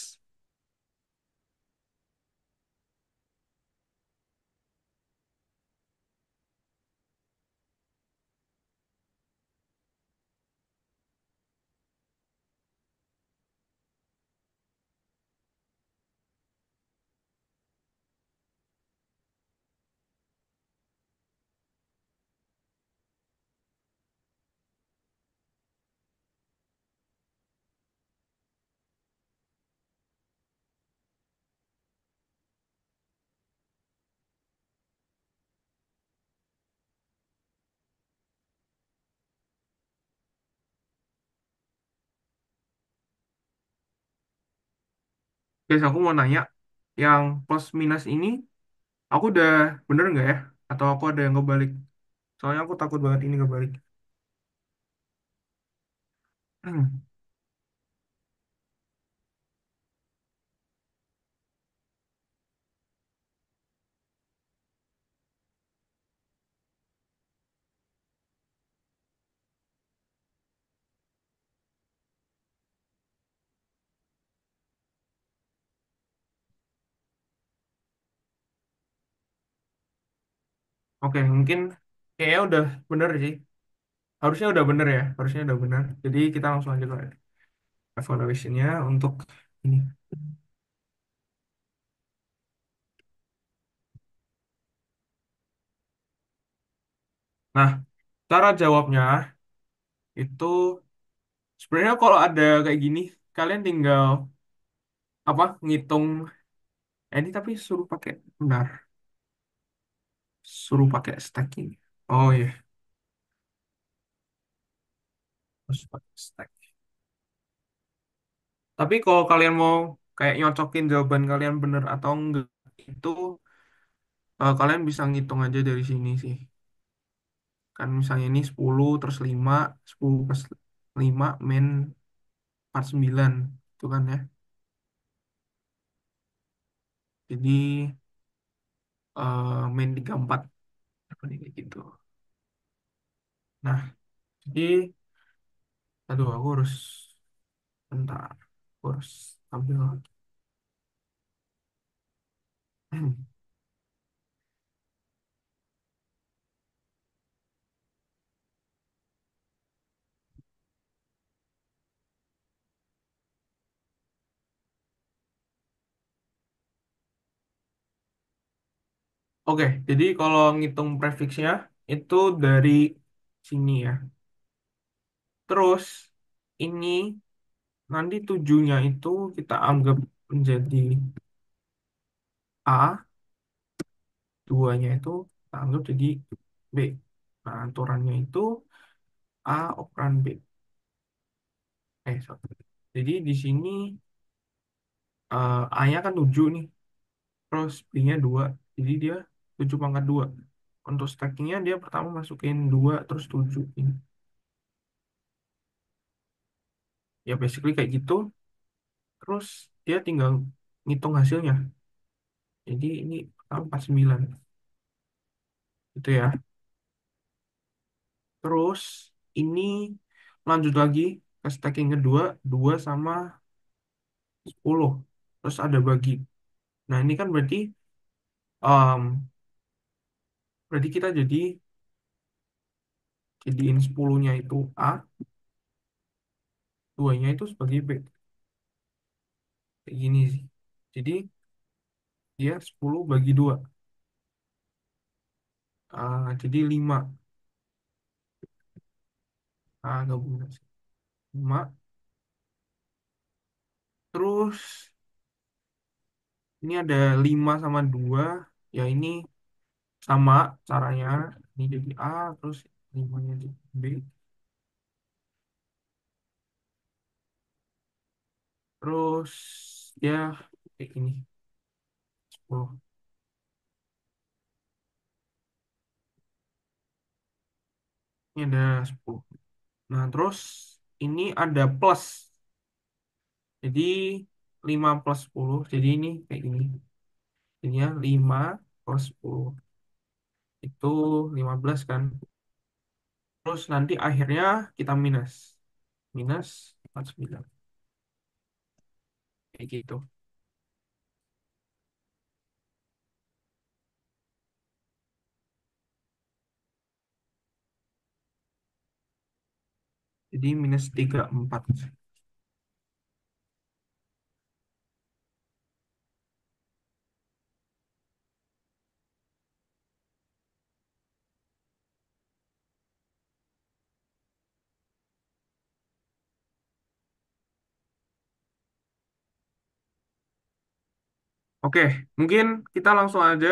Guys, aku mau nanya, yang plus minus ini aku udah bener nggak ya? Atau aku ada yang kebalik? Soalnya aku takut banget ini kebalik. Oke, mungkin kayaknya udah bener sih. Harusnya udah bener ya. Harusnya udah bener. Jadi kita langsung aja ke evaluation-nya untuk ini. Nah, cara jawabnya itu sebenarnya kalau ada kayak gini, kalian tinggal apa ngitung ini tapi suruh pakai benar, suruh pakai stacking. Oh iya, harus pakai stack. Tapi kalau kalian mau kayak nyocokin jawaban kalian bener atau enggak itu kalian bisa ngitung aja dari sini sih. Kan misalnya ini 10 terus 5 10 plus 5 min 49 itu kan ya. Jadi min 34 kayak gitu. Nah, jadi aduh aku harus bentar. Aku harus ambil. Oke, jadi kalau ngitung prefixnya itu dari sini ya. Terus ini nanti tujuhnya itu kita anggap menjadi A, duanya itu kita anggap jadi B. Nah, aturannya itu A operan B. Sorry. Jadi di sini A-nya kan 7 nih, terus B-nya 2. Jadi dia 7 pangkat 2. Untuk stackingnya dia pertama masukin 2 terus 7 ini. Ya basically kayak gitu. Terus dia tinggal ngitung hasilnya. Jadi ini pertama 49. Itu ya. Terus ini lanjut lagi ke stacking kedua, 2 sama 10. Terus ada bagi. Nah, ini kan berarti um, berarti kita jadi jadiin 10-nya itu A, 2-nya itu sebagai B. Kayak gini sih. Jadi dia 10 bagi 2. Jadi 5. Gabungin aja. 5. Terus ini ada 5 sama 2. Ya ini sama caranya. Ini jadi A, terus 5-nya jadi B. Terus ya kayak gini. 10. Ini ada 10. Nah, terus ini ada plus. Jadi 5 plus 10. Jadi ini kayak gini. Jadinya 5 plus 10. Itu 15 kan. Terus nanti akhirnya kita minus. Minus 49. Kayak gitu. Jadi minus 34. Oke, mungkin kita langsung aja.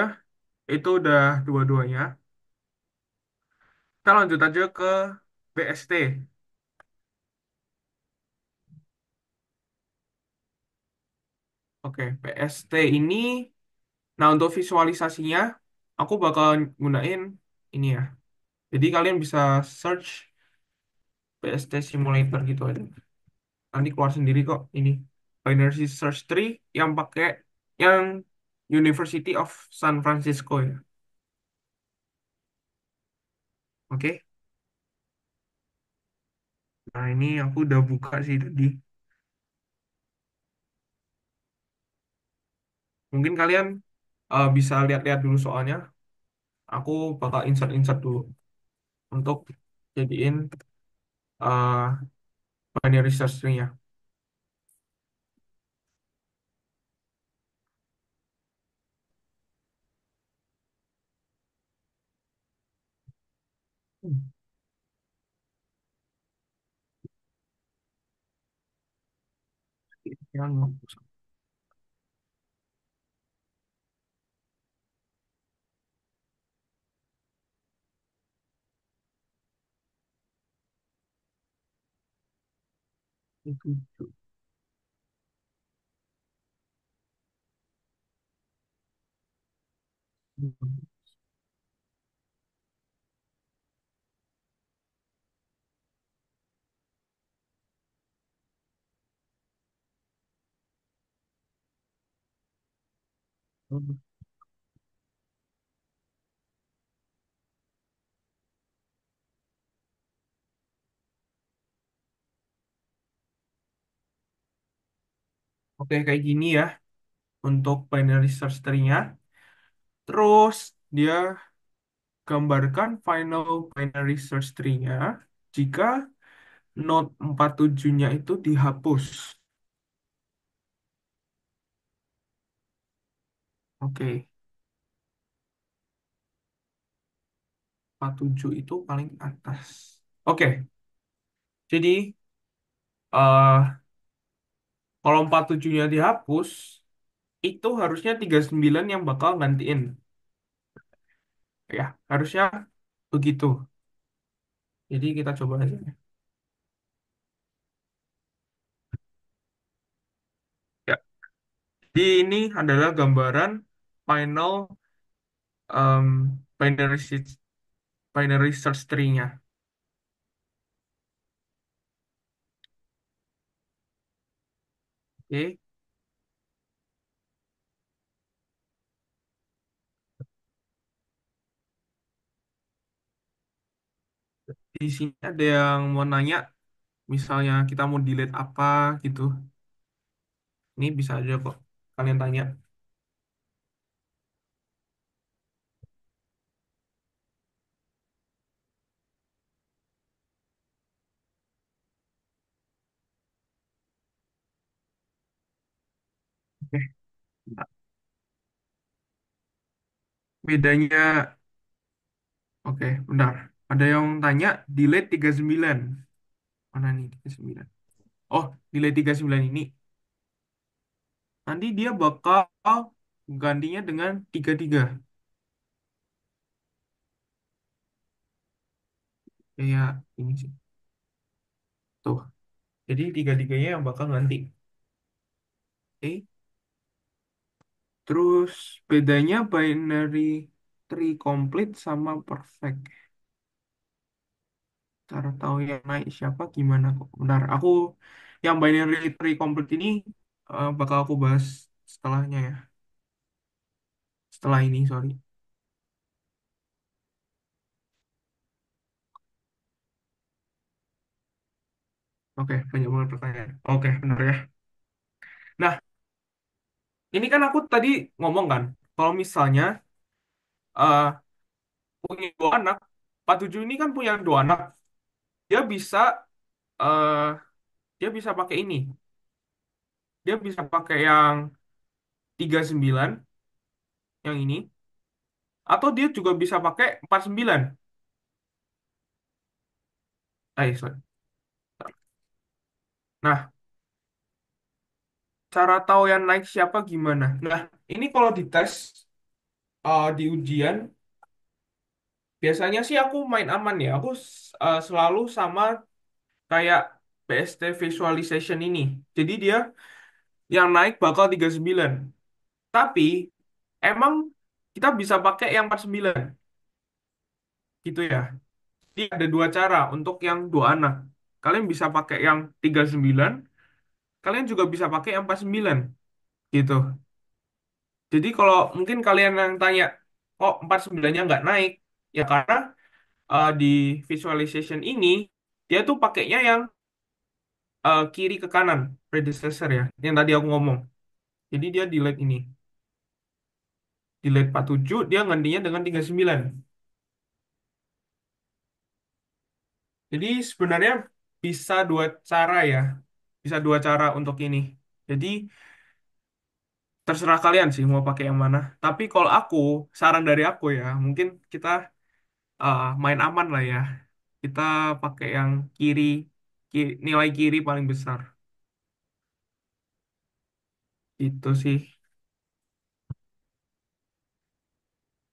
Itu udah dua-duanya. Kita lanjut aja ke BST. Oke, BST ini, nah untuk visualisasinya, aku bakal gunain ini ya. Jadi kalian bisa search BST Simulator gitu aja. Nanti keluar sendiri kok ini. Binary Search Tree yang pakai yang University of San Francisco ya. Oke. Nah, ini aku udah buka sih tadi. Mungkin kalian bisa lihat-lihat dulu soalnya. Aku bakal insert-insert dulu untuk jadiin uh, binary search tree-nya. Hmm, yang itu. Oke, kayak gini ya untuk binary search tree-nya. Terus dia gambarkan final binary search tree-nya jika node 47-nya itu dihapus. Oke, 47 itu paling atas. Oke, jadi eh kalau 47-nya dihapus, itu harusnya 39 yang bakal gantiin. Ya, harusnya begitu. Jadi kita coba aja. Ya, jadi ini adalah gambaran final binary binary search tree-nya. Oke, di sini ada yang mau nanya, misalnya kita mau delete apa gitu. Ini bisa aja kok kalian tanya. Oke, bentar. Bedanya, oke, bentar. Ada yang tanya delete 39. Mana nih 39? Oh, delete 39 ini. Nanti dia bakal gantinya dengan 33. Kayak ini sih. Tuh. Jadi tiga-tiganya yang bakal ganti. Oke. Terus bedanya binary tree complete sama perfect. Cara tahu yang naik siapa gimana kok. Bentar, aku yang binary tree complete ini bakal aku bahas setelahnya ya. Setelah ini, sorry. Oke, banyak banget pertanyaan. Oke, benar ya. Nah, ini kan aku tadi ngomong kan, kalau misalnya eh, punya dua anak, 47 ini kan punya dua anak, dia bisa eh, dia bisa pakai ini. Dia bisa pakai yang 39 yang ini, atau dia juga bisa pakai 49. Sorry. Nah, cara tahu yang naik siapa gimana? Nah, ini kalau dites di ujian, biasanya sih aku main aman ya. Aku selalu sama kayak BST visualization ini. Jadi dia yang naik bakal 39. Tapi emang kita bisa pakai yang 49 gitu ya. Jadi ada dua cara untuk yang dua anak. Kalian bisa pakai yang 39, kalian juga bisa pakai yang 49 gitu. Jadi kalau mungkin kalian yang tanya, kok 49-nya nggak naik? Ya karena di visualization ini, dia tuh pakainya yang kiri ke kanan, predecessor ya, yang tadi aku ngomong. Jadi dia delete ini. Delete 47, dia gantinya dengan 39. Jadi sebenarnya bisa dua cara ya. Bisa dua cara untuk ini. Jadi terserah kalian sih mau pakai yang mana. Tapi kalau aku, saran dari aku ya, mungkin kita main aman lah ya. Kita pakai yang nilai kiri paling besar. Itu sih.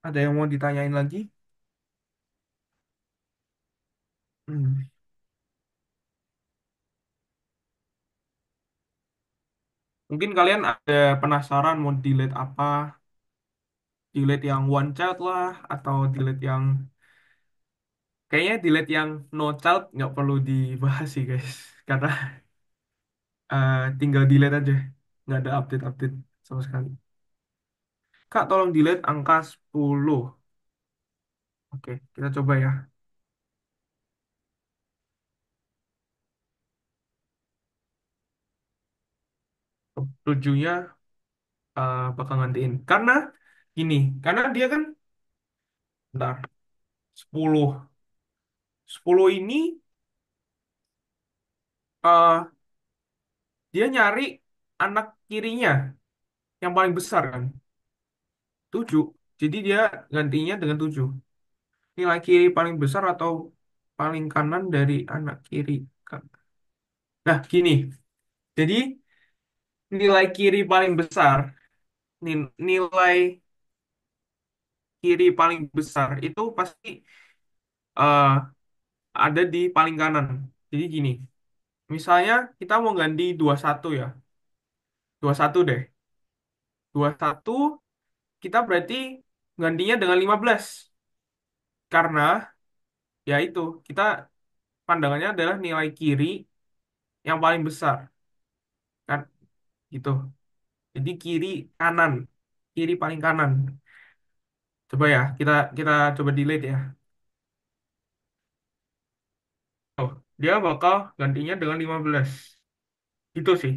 Ada yang mau ditanyain lagi? Hmm. Mungkin kalian ada penasaran mau delete apa? Delete yang one child lah, atau delete yang kayaknya delete yang no child nggak perlu dibahas sih guys, karena tinggal delete aja, nggak ada update-update sama sekali. Kak, tolong delete angka 10. Oke, kita coba ya. Tujuhnya bakal gantiin. Karena gini, karena dia kan, bentar, 10. 10 ini eh, dia nyari anak kirinya yang paling besar kan, 7. Jadi dia gantinya dengan 7. Nilai kiri paling besar atau paling kanan dari anak kiri. Nah, gini. Jadi nilai kiri paling besar, nilai kiri paling besar itu pasti eh, ada di paling kanan. Jadi gini, misalnya kita mau ganti 21 ya. 21 deh. 21 kita berarti gantinya dengan 15. Karena ya itu, kita pandangannya adalah nilai kiri yang paling besar. Kan gitu. Jadi kiri kanan, kiri paling kanan. Coba ya, kita kita coba delete ya. Oh, dia bakal gantinya dengan 15. Itu sih.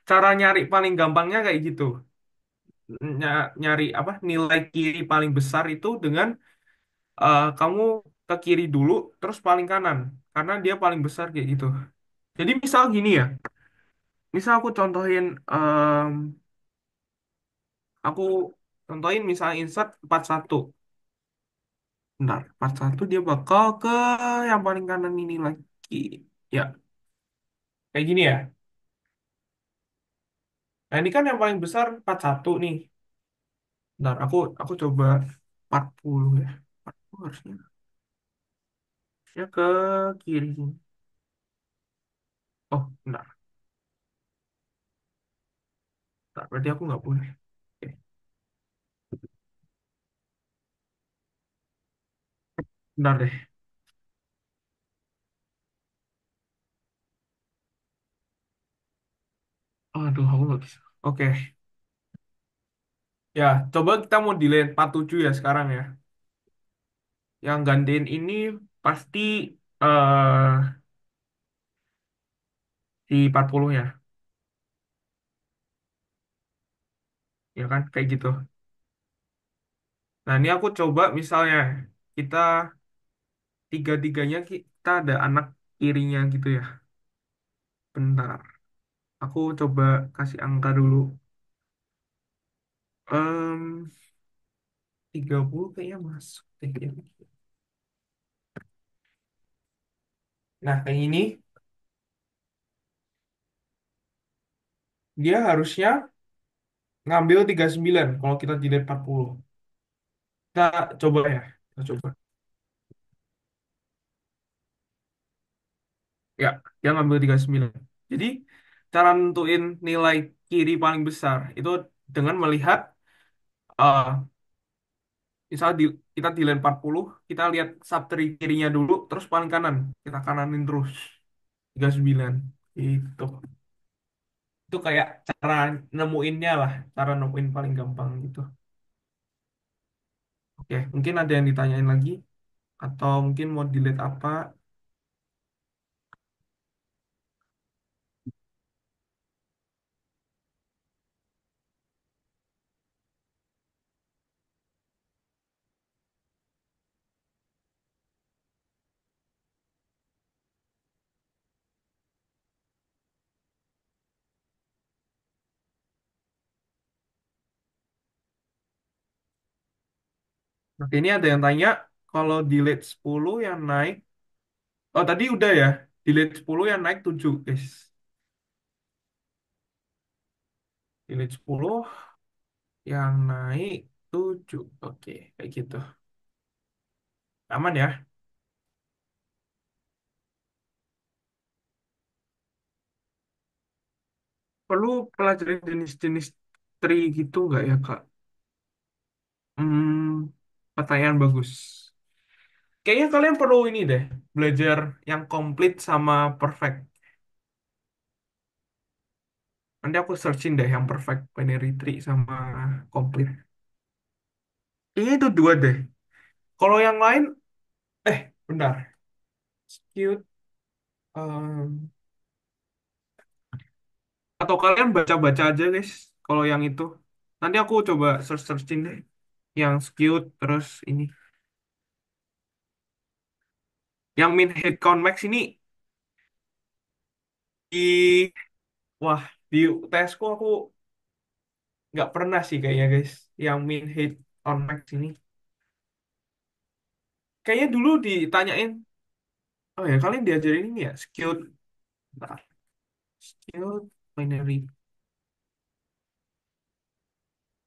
Cara nyari paling gampangnya kayak gitu. Nyari apa? Nilai kiri paling besar itu dengan kamu ke kiri dulu, terus paling kanan. Karena dia paling besar kayak gitu. Jadi misal gini ya. Misal aku contohin Aku contohin misalnya insert 41. Bentar, 41 dia bakal ke yang paling kanan ini lagi. Ya, kayak gini ya. Nah, ini kan yang paling besar 41 nih. Bentar, aku coba 40 ya. 40 harusnya. Ya ke kiri sini. Oh, bentar. Bentar, berarti aku nggak boleh. Oke, bentar deh. Aduh, aku nggak bisa. Oke, ya coba kita mau delete 47 ya sekarang ya. Yang gantiin ini pasti si 40 ya. Ya kan, kayak gitu. Nah, ini aku coba misalnya kita tiga-tiganya kita ada anak kirinya gitu ya. Bentar, aku coba kasih angka dulu. 30 kayaknya masuk deh, ya. Nah, kayak ini dia harusnya ngambil 39 kalau kita delete 40. Kita coba ya. Kita coba. Ya, dia ngambil 39. Jadi, cara nentuin nilai kiri paling besar itu dengan melihat eh misal kita delete 40, kita lihat subtree kirinya dulu, terus paling kanan. Kita kananin terus. 39. Itu. Itu kayak cara nemuinnya lah. Cara nemuin paling gampang gitu. Oke, mungkin ada yang ditanyain lagi. Atau mungkin mau delete apa. Oke, ini ada yang tanya, kalau delete 10 yang naik, oh tadi udah ya, delete 10 yang naik 7, guys. Delete 10 yang naik 7. Oke, kayak gitu. Aman ya? Perlu pelajari jenis-jenis tree gitu nggak ya, Kak? Pertanyaan bagus. Kayaknya kalian perlu ini deh, belajar yang komplit sama perfect. Nanti aku searching deh yang perfect binary tree sama komplit. Kayaknya itu dua deh. Kalau yang lain, bentar. Cute. Atau kalian baca-baca aja guys. Kalau yang itu. Nanti aku coba searching deh. Yang skewed terus ini. Yang min head count max ini di wah di tesku aku nggak pernah sih kayaknya guys. Yang min head count max ini. Kayaknya dulu ditanyain. Oh ya kalian diajarin ini ya skewed. Bentar. Skewed binary.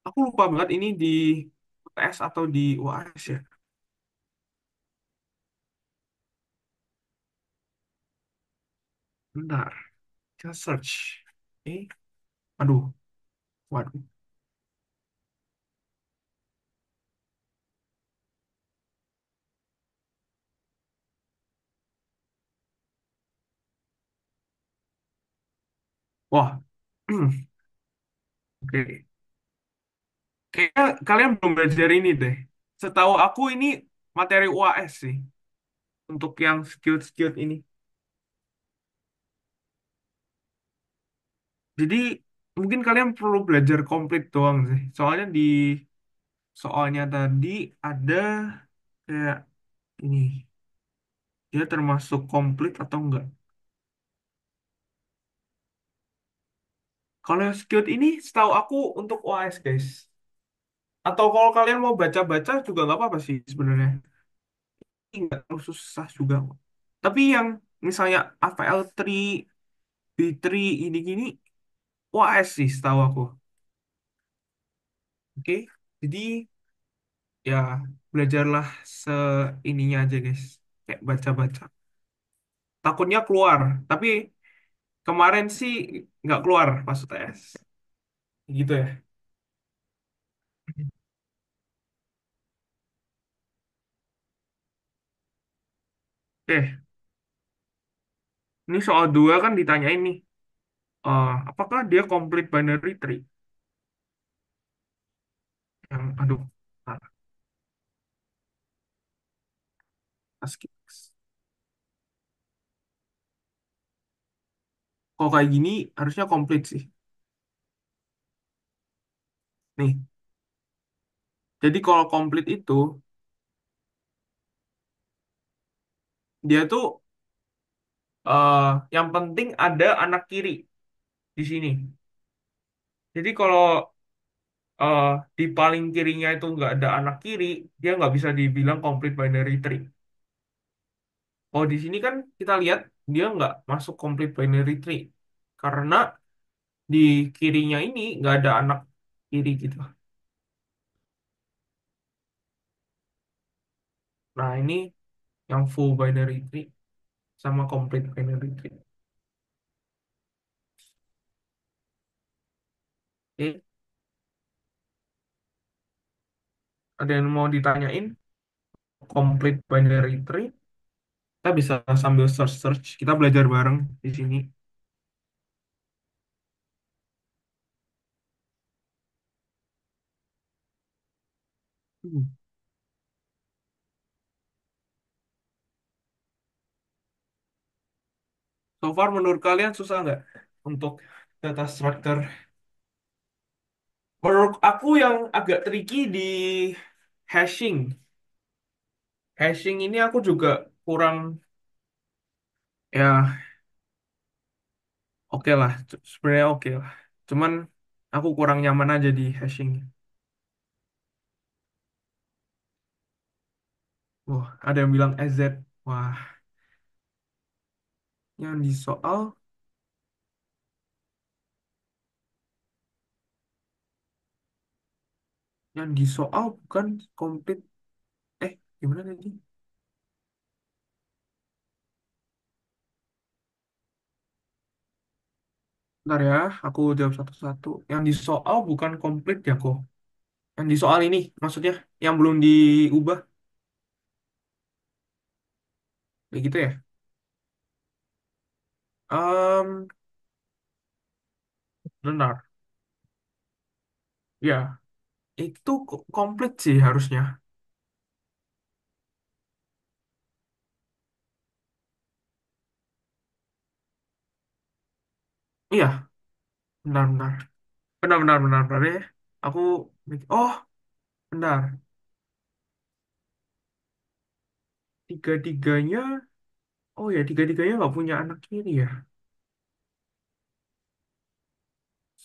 Aku lupa banget ini di UTS atau di UAS ya. Bentar. Kita search. Aduh. Waduh. Wah. Oke. Kayaknya kalian belum belajar ini deh. Setahu aku ini materi UAS sih. Untuk yang skill-skill ini. Jadi mungkin kalian perlu belajar komplit doang sih. Soalnya di soalnya tadi ada kayak ini. Dia termasuk komplit atau enggak? Kalau yang skill ini setahu aku untuk UAS guys. Atau kalau kalian mau baca-baca juga nggak apa-apa sih sebenarnya. Ini nggak terlalu susah juga kok. Tapi yang misalnya AVL3, B3 ini gini, UAS sih setahu aku. Oke, jadi ya belajarlah seininya aja guys. Kayak baca-baca. Takutnya keluar, tapi kemarin sih nggak keluar pas UTS. Gitu ya. Oke, ini soal dua kan ditanyain nih. Apakah dia complete binary tree? Yang, aduh, salah. ASCII. Kalau kayak gini harusnya komplit sih. Nih, jadi kalau komplit itu dia tuh eh yang penting ada anak kiri di sini. Jadi kalau eh di paling kirinya itu nggak ada anak kiri, dia nggak bisa dibilang complete binary tree. Oh di sini kan kita lihat dia nggak masuk complete binary tree karena di kirinya ini nggak ada anak kiri gitu. Nah ini yang full binary tree sama complete binary tree. Oke, ada yang mau ditanyain? Complete binary tree? Kita bisa sambil search-search. Kita belajar bareng di sini. Hmm. So far menurut kalian susah nggak untuk data structure? Menurut aku yang agak tricky di hashing. Hashing ini aku juga kurang, ya oke lah. Sebenarnya oke lah. Cuman aku kurang nyaman aja di hashing. Wah, ada yang bilang EZ. Wah, yang di soal, yang di soal bukan komplit. Gimana tadi? Bentar ya, aku jawab satu-satu. Yang di soal bukan komplit ya kok. Yang di soal ini, maksudnya yang belum diubah. Kayak gitu ya. Em, Benar. Ya, itu komplit sih harusnya. Iya, benar-benar. Benar-benar, benar-benar ya. Aku, oh, benar. Tiga-tiganya, oh ya, tiga-tiganya nggak punya anak kiri ya.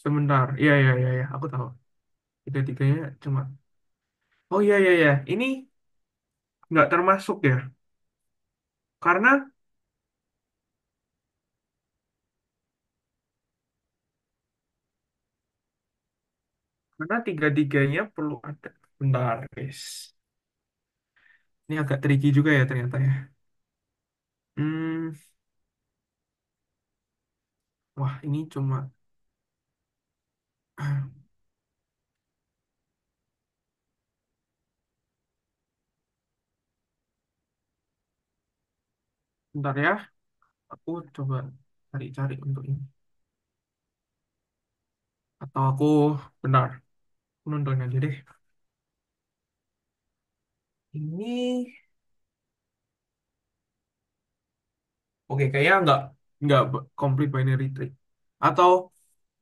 Sebentar, iya, iya, iya, iya, aku tahu. Tiga-tiganya cuma, oh iya, iya, iya. Ini nggak termasuk ya. Karena, karena tiga-tiganya perlu ada. Bentar, guys. Ini agak tricky juga ya ternyata ya. Hmm, wah ini cuma bentar ya. Aku coba cari-cari untuk ini. Atau aku benar aku nonton aja deh. Ini oke kayaknya nggak complete binary tree. Atau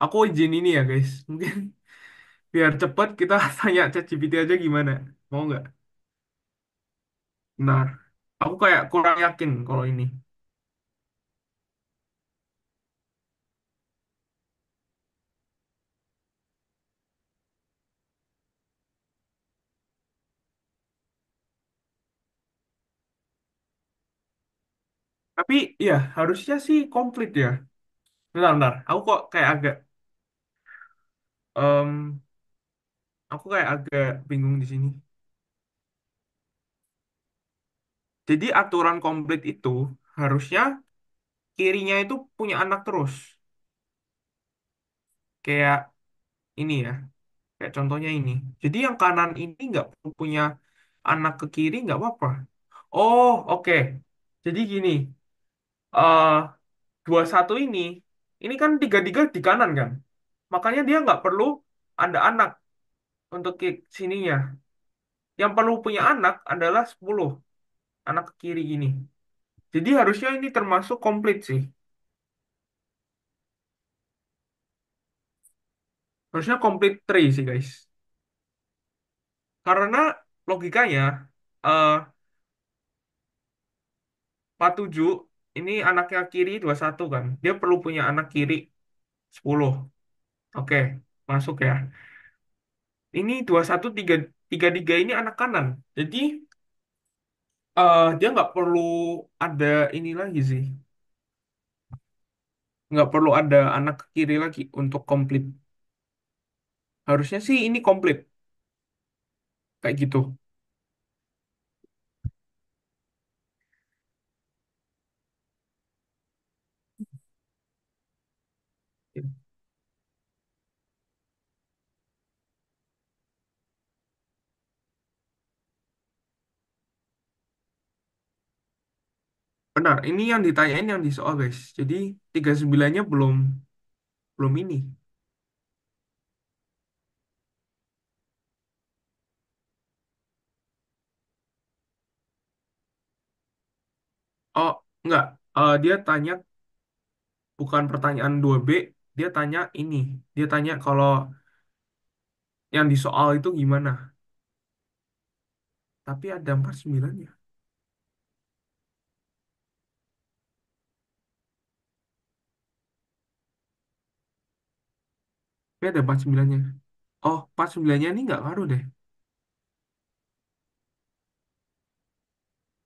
aku izin ini ya guys. Mungkin biar cepet kita tanya ChatGPT aja gimana. Mau nggak? Benar. Aku kayak kurang yakin kalau ini. Tapi ya harusnya sih komplit ya. Bentar, bentar. Em, aku kayak agak bingung di sini. Jadi aturan komplit itu harusnya kirinya itu punya anak terus. Kayak ini ya. Kayak contohnya ini. Jadi yang kanan ini nggak perlu punya anak ke kiri nggak apa-apa. Oh, oke. Jadi gini, eh 21 ini kan tiga-tiga di kanan kan. Makanya dia nggak perlu ada anak untuk sininya. Yang perlu punya anak adalah 10 anak ke kiri ini. Jadi harusnya ini termasuk komplit sih. Harusnya komplit tree sih guys. Karena logikanya eh 47 ini anaknya kiri 21 kan. Dia perlu punya anak kiri 10. Oke, masuk ya. Ini 21 tiga ini anak kanan. Jadi dia nggak perlu ada ini lagi sih. Nggak perlu ada anak ke kiri lagi untuk komplit. Harusnya sih ini komplit kayak gitu. Benar, ini yang ditanyain yang di soal guys. Jadi 39-nya belum belum ini. Oh, enggak. Dia tanya bukan pertanyaan 2B, dia tanya ini. Dia tanya kalau yang di soal itu gimana. Tapi ada 49 ya. Tapi ada 49-nya. Oh, 49-nya ini nggak ngaruh deh.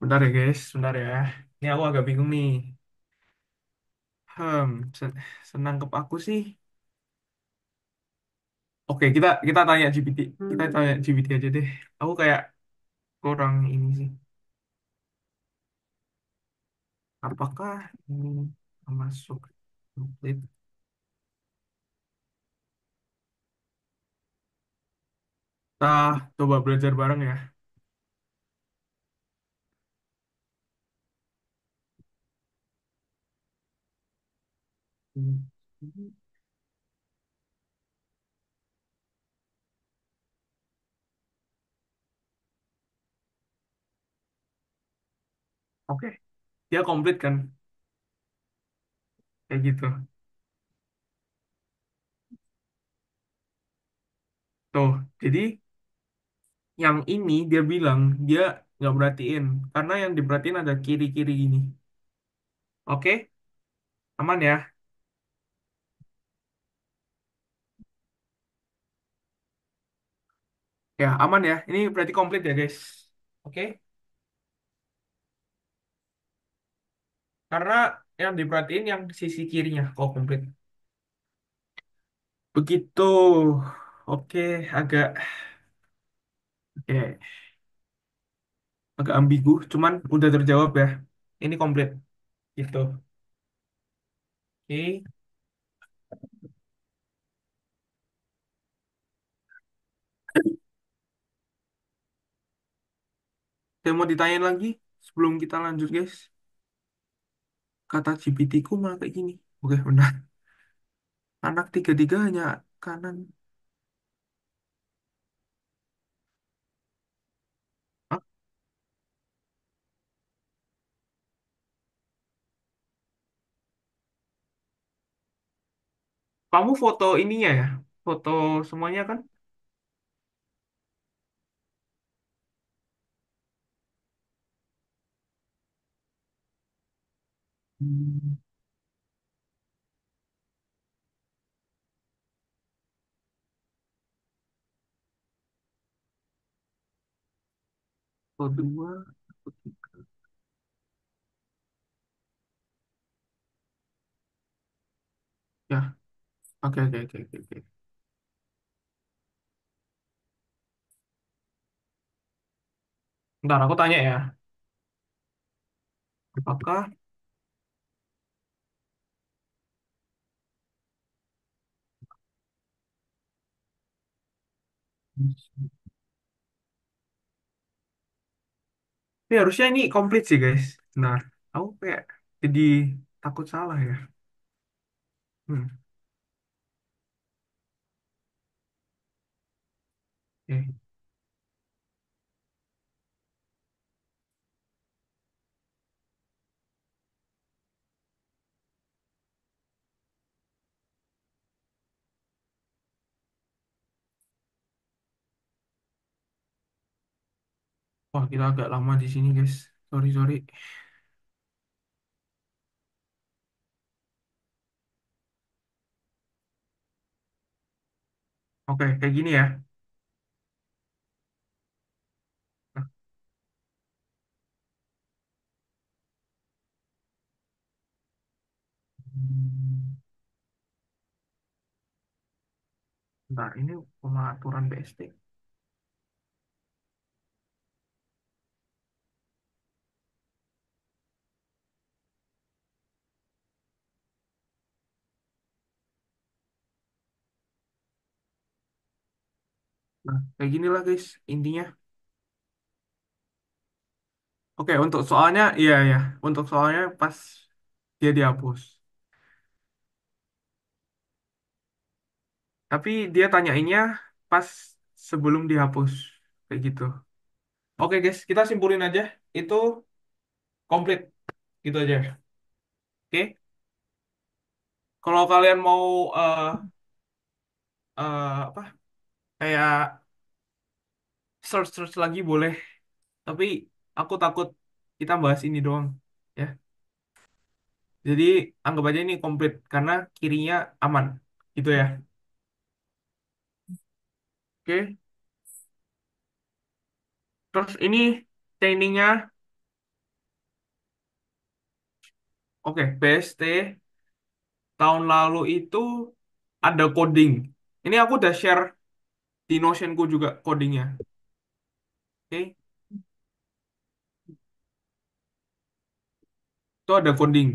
Bentar ya guys, bentar ya. Ini aku agak bingung nih. Hmm, senangkep aku sih. Oke, kita tanya GPT. Kita tanya GPT aja deh. Aku kayak kurang ini sih. Apakah ini masuk template? Kita coba belajar bareng ya. Hmm. Oke, dia komplit kan? Kayak gitu. Tuh, jadi yang ini dia bilang dia nggak perhatiin. Karena yang diperhatiin ada kiri-kiri gini. Oke, aman ya? Ya, aman ya. Ini berarti komplit ya guys. Oke, karena yang diperhatiin yang sisi kirinya kok komplit. Begitu. Oke, oke, agak ambigu, cuman udah terjawab ya. Ini komplit gitu. Oke, saya mau ditanyain lagi sebelum kita lanjut guys. Kata GPT ku malah kayak gini. Oke, benar. Anak tiga-tiga hanya kanan. Hah? Kamu foto ininya ya? Foto semuanya kan? Hmm, foto dua, foto tiga. Oke, oke, oke, oke, oke. Ntar aku tanya ya, apakah ini harusnya ini komplit sih guys. Nah, aku kayak jadi takut salah ya. Hmm, oke. Wah, kita agak lama di sini guys. Sorry, sorry. Oke, kayak gini ya. Nah, hmm, bentar, ini pengaturan BST. Nah, kayak gini lah guys, intinya. Oke, untuk soalnya, iya, iya. Untuk soalnya pas dia dihapus. Tapi dia tanyainnya pas sebelum dihapus. Kayak gitu. Oke guys, kita simpulin aja. Itu komplit. Gitu aja. Oke. Kalau kalian mau apa kayak search lagi boleh. Tapi aku takut kita bahas ini doang. Ya. Jadi anggap aja ini komplit karena kirinya aman. Gitu ya. Oke. Terus ini trainingnya. Oke. BST tahun lalu itu ada coding. Ini aku udah share di Notionku juga codingnya. Oke. Itu ada coding.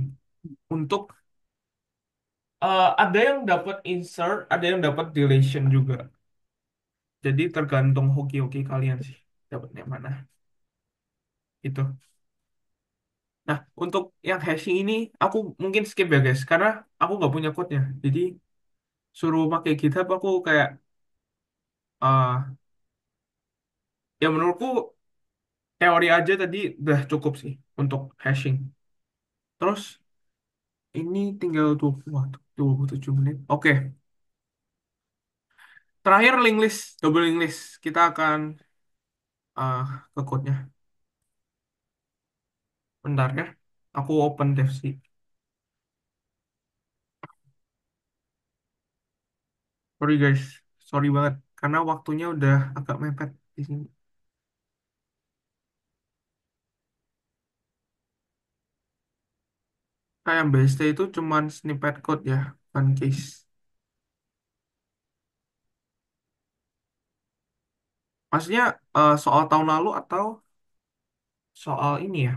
Untuk ada yang dapat insert, ada yang dapat deletion juga. Jadi tergantung hoki-hoki kalian sih dapatnya mana. Itu. Nah, untuk yang hashing ini aku mungkin skip ya guys, karena aku nggak punya code-nya. Jadi suruh pakai GitHub aku kayak ya menurutku teori aja tadi udah cukup sih untuk hashing. Terus ini tinggal 27 menit. Oke, terakhir link list, double link list. Kita akan ke code-nya. Bentar ya. Aku open dev sih. Sorry guys, sorry banget karena waktunya udah agak mepet di sini. Kayak BST itu cuman snippet code ya, bukan case. Maksudnya soal tahun lalu atau soal ini ya?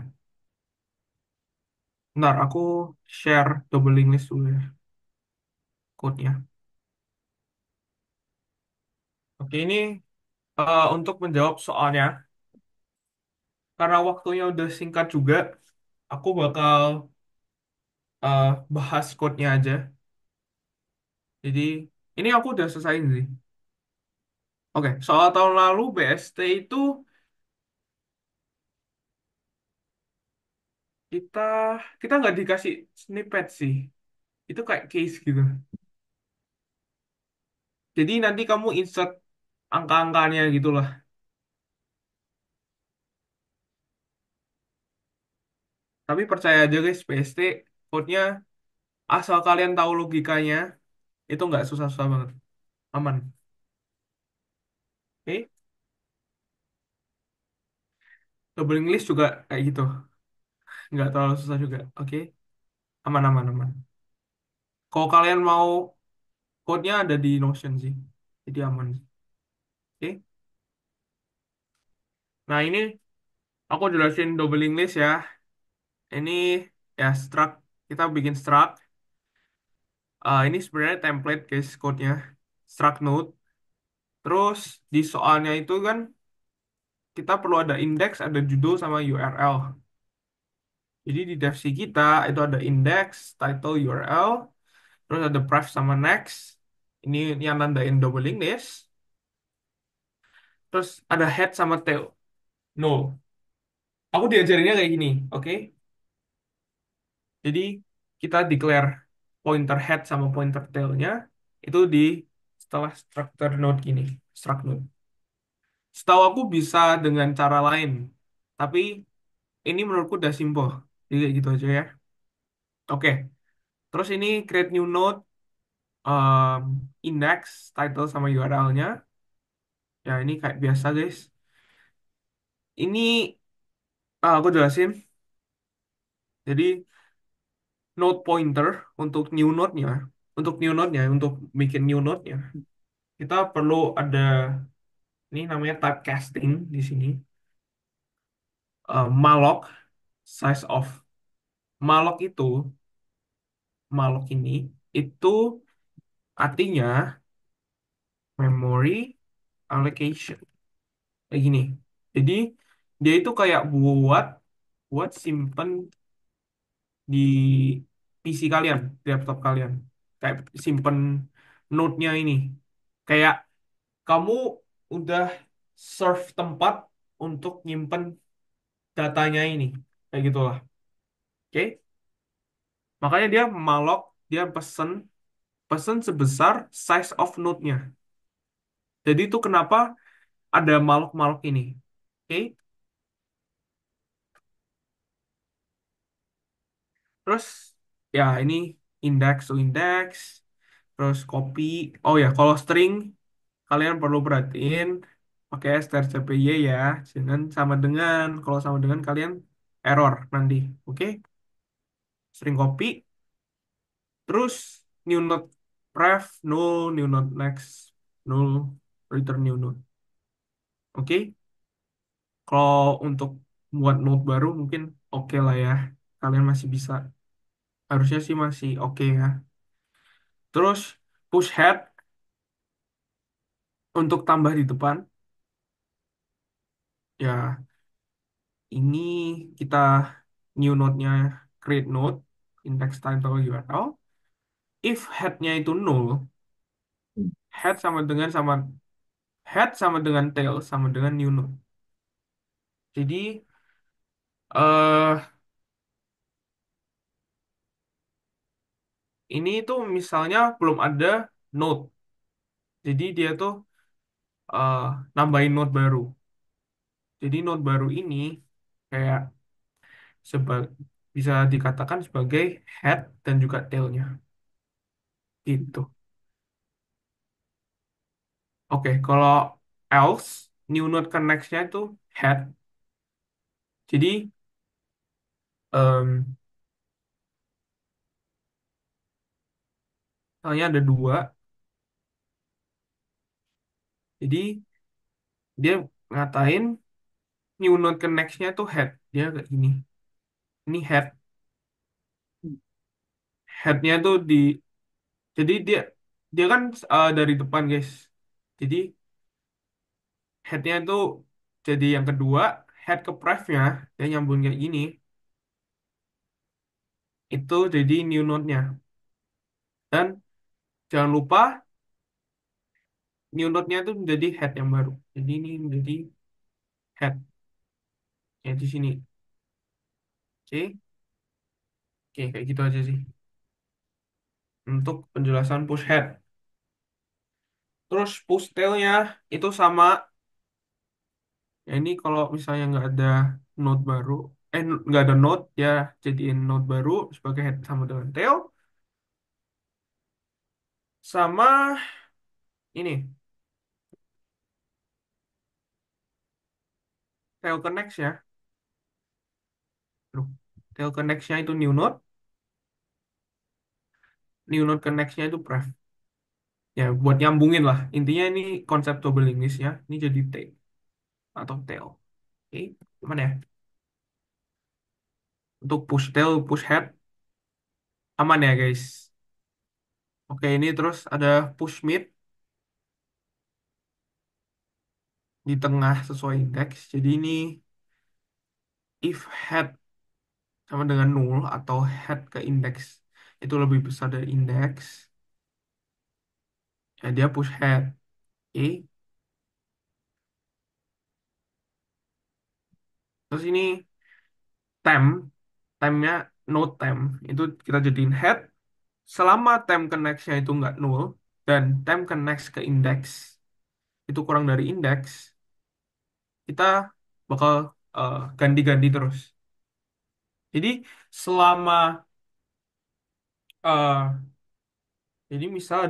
Bentar, aku share double link list dulu ya, code-nya. Oke, ini untuk menjawab soalnya, karena waktunya udah singkat juga, aku bakal bahas code-nya aja. Jadi, ini aku udah selesai sih. Oke, soal tahun lalu BST itu kita kita nggak dikasih snippet sih. Itu kayak case gitu. Jadi nanti kamu insert angka-angkanya gitu lah. Tapi percaya aja guys, PST code-nya asal kalian tahu logikanya, itu nggak susah-susah banget. Aman. Oke? Double English juga kayak gitu. Nggak terlalu susah juga. Oke? Aman, aman, aman. Kalau kalian mau Code-nya ada di Notion sih. Jadi aman. Oke. Nah, ini aku jelasin doubling list ya. Ini ya struct. Kita bikin struct. Ini sebenarnya template guys code-nya. Struct node. Terus di soalnya itu kan kita perlu ada index, ada judul sama URL. Jadi di devc kita itu ada index, title, URL, terus ada pref sama next. Ini yang nandain doubling list. Terus ada head sama tail. No. Aku diajarinnya kayak gini, oke? Jadi kita declare pointer head sama pointer tailnya itu di setelah structure node gini, struct node. Setahu aku bisa dengan cara lain, tapi ini menurutku udah simple. Jadi kayak gitu aja ya. Oke, terus ini create new node, um, index, title sama URL-nya. Ya ini kayak biasa guys. Ini aku jelasin. Jadi node pointer untuk new node-nya, untuk bikin new node-nya, kita perlu ada ini namanya typecasting di sini. Malloc size of malloc malloc ini itu artinya memory allocation kayak gini. Jadi dia itu kayak buat buat simpen di PC kalian, di laptop kalian. Kayak simpen node-nya ini. Kayak kamu udah serve tempat untuk nyimpen datanya ini. Kayak gitulah. Oke? Makanya dia malloc, dia pesen pesen sebesar size of node-nya. Jadi itu kenapa ada malloc-malloc ini. Oke? Terus ya ini index to index, terus copy. Oh ya, kalau string kalian perlu perhatiin pakai strcpy ya. Jangan sama dengan kalau sama dengan kalian error nanti. Oke? String copy, terus new node ref null, new node next null, return new node. Oke? Kalau untuk buat node baru mungkin oke lah ya. Kalian masih bisa. Harusnya sih masih oke ya. Terus push head untuk tambah di depan. Ya, ini kita new node-nya create node index title URL. If head-nya itu null, head sama dengan tail sama dengan new node. Jadi eh ini tuh misalnya belum ada node. Jadi dia tuh eh nambahin node baru. Jadi node baru ini kayak seba bisa dikatakan sebagai head dan juga tailnya. Itu. Oke, kalau else new node connects-nya itu head. Jadi em misalnya ada dua. Jadi dia ngatain new node connects-nya itu head. Dia kayak gini. Ini head. Head-nya tuh di jadi dia kan dari depan guys. Jadi head-nya itu jadi yang kedua, head ke pref-nya dia nyambung kayak gini. Itu jadi new node-nya. Dan jangan lupa new node-nya itu menjadi head yang baru. Jadi ini menjadi head ya di sini. Oke, oke kayak gitu aja sih untuk penjelasan push head. Terus push tail-nya itu sama. Ya ini kalau misalnya nggak ada node baru, nggak ada node ya jadiin node baru sebagai head sama dengan tail. Sama ini tail connects ya. Loh, tail connects-nya itu new node connects-nya itu pref. Ya, buat nyambungin lah. Intinya ini konsep double English ya. Ini jadi tail atau tail. Oke, mana ya? Untuk push tail, push head, aman ya guys. Oke, ini terus ada push mid di tengah sesuai indeks. Jadi ini if head sama dengan nol atau head ke indeks itu lebih besar dari indeks, ya dia push head. Oke. Terus ini time, time-nya no time itu kita jadiin head selama time ke next-nya itu nggak nol dan time ke next ke indeks itu kurang dari indeks, kita bakal ganti-ganti terus. Jadi selama eh, jadi misal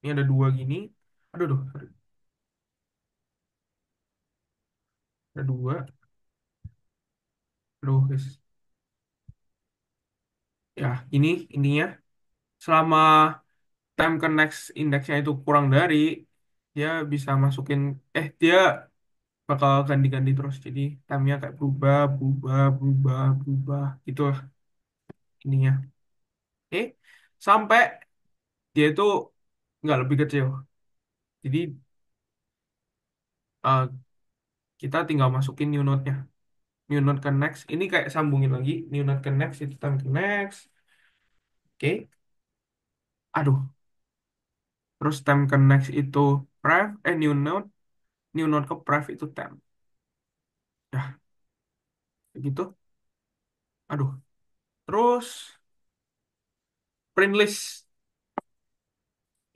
ini ada dua gini, aduh, aduh, ada dua, aduh guys, ya ini intinya selama time ke next indeksnya itu kurang dari, dia bisa masukin, dia bakal ganti-ganti terus. Jadi time-nya kayak berubah, berubah, berubah, berubah gitu lah ininya. Oke, sampai dia itu nggak lebih kecil. Jadi eh, kita tinggal masukin new node-nya. New node ke next. Ini kayak sambungin lagi. New node ke next itu time ke next. Oke. Aduh. Terus time ke next itu pref. New node. New node ke pref itu time. Ya, gitu. Aduh. Terus print list.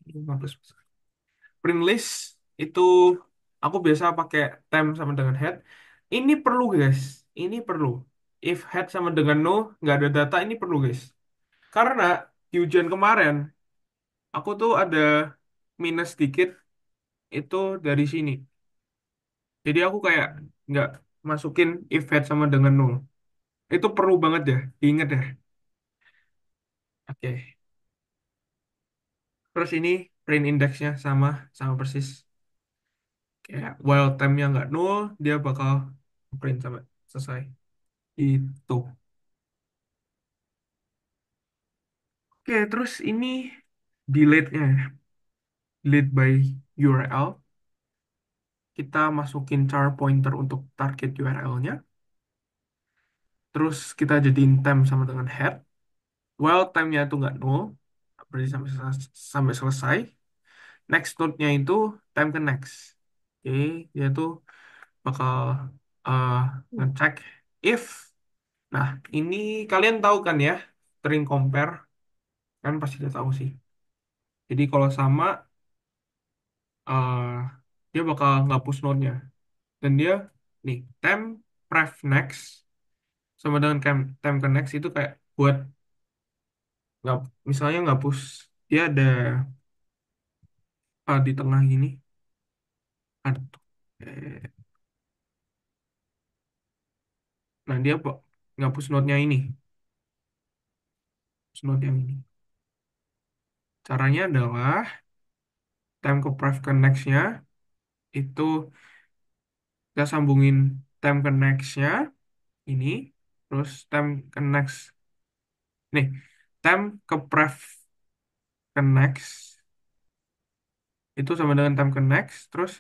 15. Print list itu aku biasa pakai temp sama dengan head. Ini perlu guys, ini perlu. If head sama dengan no, nggak ada data, ini perlu guys. Karena di ujian kemarin, aku tuh ada minus dikit itu dari sini. Jadi aku kayak nggak masukin if head sama dengan no. Itu perlu banget ya, diingat ya. Oke. Terus ini print indexnya sama, sama persis. Kayak while time-nya nggak nol, dia bakal print sampai selesai. Itu. Oke, terus ini delete-nya, ya. Delete by URL. Kita masukin char pointer untuk target URL-nya. Terus kita jadiin time sama dengan head. While time-nya itu nggak nol, berarti sampai selesai. Next node-nya itu time ke next. Oke, dia tuh bakal uh, ngecek if. Nah, ini kalian tahu kan ya, string compare. Kan pasti udah tahu sih. Jadi kalau sama, uh, dia bakal ngapus node-nya. Dan dia, nih, temp pref next sama dengan temp ke next itu kayak buat, nggak, misalnya ngapus, dia ada di tengah gini. Aduh. Eh, Nah, dia ngapus node-nya ini. Ngapus node yang ini. Caranya adalah, temp ke pref ke next-nya, itu kita sambungin temp ke next-nya, ini, terus temp ke next. Nih, temp ke pref ke next itu sama dengan temp ke next, terus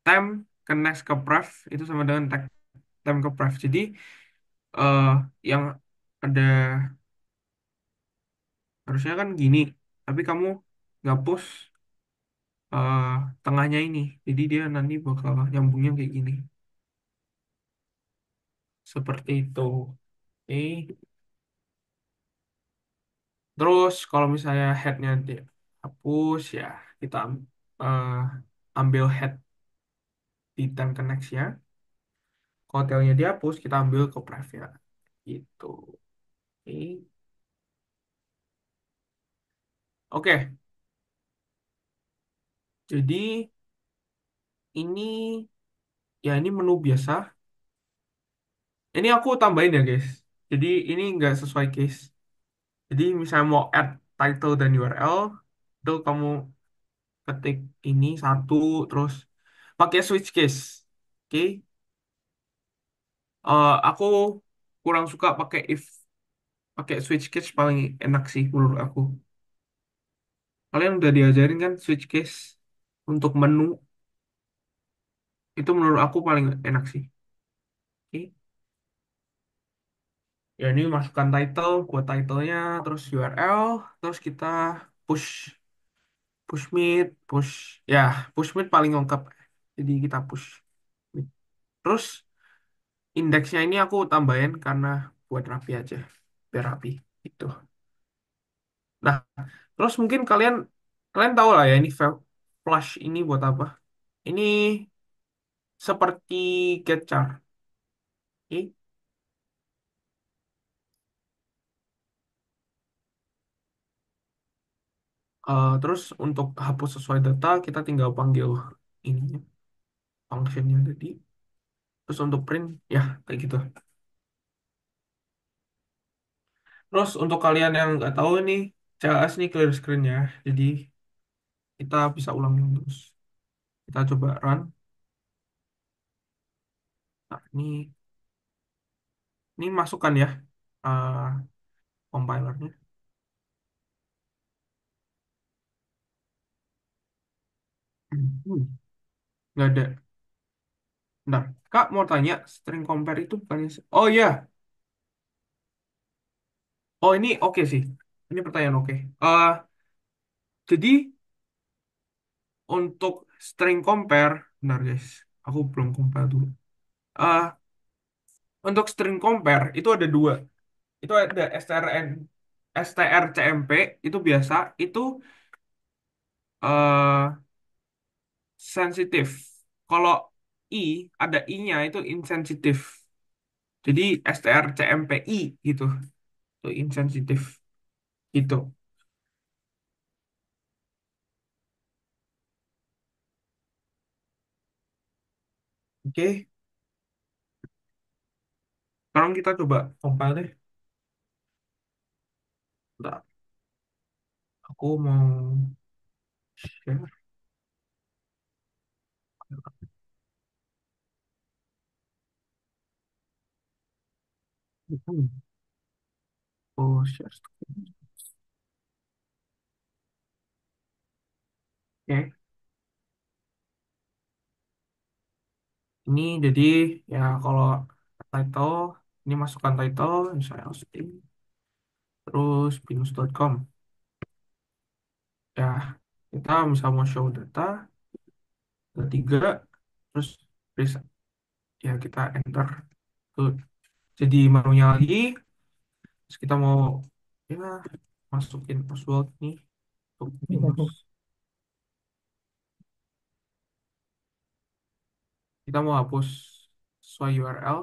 temp ke next ke pref itu sama dengan temp ke pref. Jadi eh yang ada harusnya kan gini, tapi kamu ngapus eh tengahnya ini. Jadi dia nanti bakal nyambungnya kayak gini. Seperti itu. Oke. Terus kalau misalnya headnya dihapus ya kita eh, ambil head di temp ke next-nya. Kalau tailnya dihapus, kita ambil ke pref ya. Gitu. Oke. Oke, jadi ini ya ini menu biasa. Ini aku tambahin ya guys. Jadi ini nggak sesuai case. Jadi misalnya mau add title dan URL itu kamu ketik ini satu terus pakai switch case. Oke. Aku kurang suka pakai if, pakai switch case paling enak sih menurut aku. Kalian udah diajarin kan switch case untuk menu, itu menurut aku paling enak sih. Oke. Ya ini masukkan title, buat titlenya, terus URL, terus kita push, push mid, push, ya push mid paling lengkap. Jadi kita push mid. Terus indeksnya ini aku tambahin karena buat rapi aja, biar rapi. Itu. Nah, terus mungkin kalian kalian tahu lah ya ini flash ini buat apa? Ini seperti get char. Oke. Terus untuk hapus sesuai data kita tinggal panggil ininya, functionnya tadi. Terus untuk print ya kayak gitu. Terus untuk kalian yang nggak tahu ini CLS nih clear screen ya. Jadi kita bisa ulangin terus. Kita coba run. Nah, ini masukkan ya uh, compilernya. Nggak ada. Bentar, Kak mau tanya string compare itu bukannya? Oh iya, oh ini oke sih. Ini pertanyaan oke. Jadi untuk string compare, bentar guys, aku belum compare dulu. Eh, untuk string compare itu ada dua. Itu ada strcmp itu biasa, itu eh sensitif. Kalau i ada i-nya itu insensitif. Jadi strcmpi gitu, itu insensitif gitu. Oke, sekarang kita coba compile deh. Bentar, aku mau share. Oh, share screen. Oke, ini jadi ya kalau title, ini masukkan title, misalnya Austin, terus binus.com. Ya, kita bisa mau show data, ketiga, terus reset. Ya, kita enter. Tuh, jadi menunya lagi, terus kita mau ya masukin password nih untuk binus. Kita mau hapus sesuai URL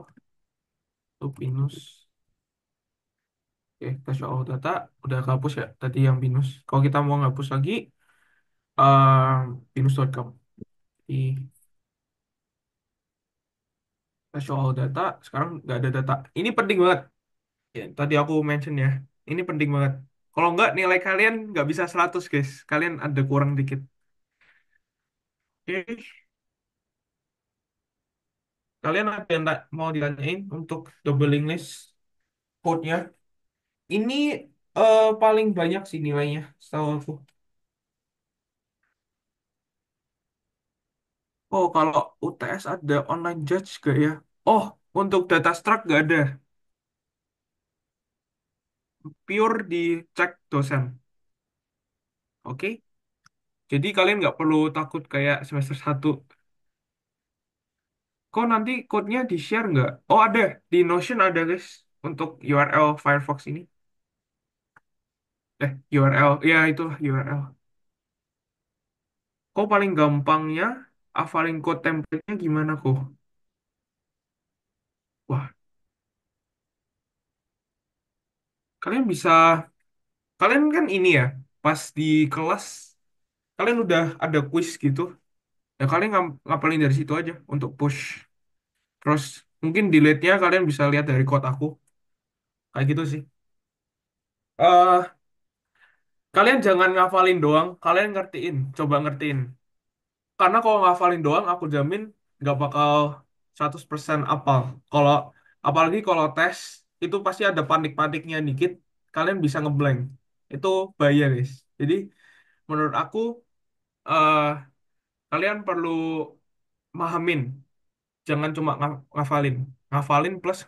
untuk binus. Oke, kita show all data, udah kehapus ya tadi yang binus. Kalau kita mau ngapus lagi, binus.com. Jadi kita show all data, sekarang nggak ada data. Ini penting banget. Ya, tadi aku mention ya, ini penting banget. Kalau nggak, nilai kalian nggak bisa 100 guys. Kalian ada kurang dikit. Oke, kalian ada yang mau ditanyain untuk doubling list code-nya? Ini paling banyak sih nilainya, setahu aku. Oh, kalau UTS ada online judge gak ya? Oh, untuk data struct gak ada. Pure dicek dosen. Oke? Jadi kalian nggak perlu takut kayak semester satu. Kok nanti code-nya di-share nggak? Oh, ada. Di Notion ada, guys. Untuk URL Firefox ini. URL. Ya, itulah URL. Kok paling gampangnya hafalin code template-nya gimana kok? Wah, kalian bisa... Kalian kan ini ya, pas di kelas, kalian udah ada quiz gitu. Ya, kalian ngapalin dari situ aja untuk push. Terus mungkin delete-nya kalian bisa lihat dari code aku. Kayak gitu sih. Eh Kalian jangan ngafalin doang, kalian ngertiin, coba ngertiin. Karena kalau ngafalin doang, aku jamin nggak bakal 100% apal. Kalau apalagi kalau tes itu pasti ada panik-paniknya dikit, kalian bisa ngeblank. Itu bahaya, guys. Jadi menurut aku eh, kalian perlu mahamin, jangan cuma ngafalin. Ngafalin plus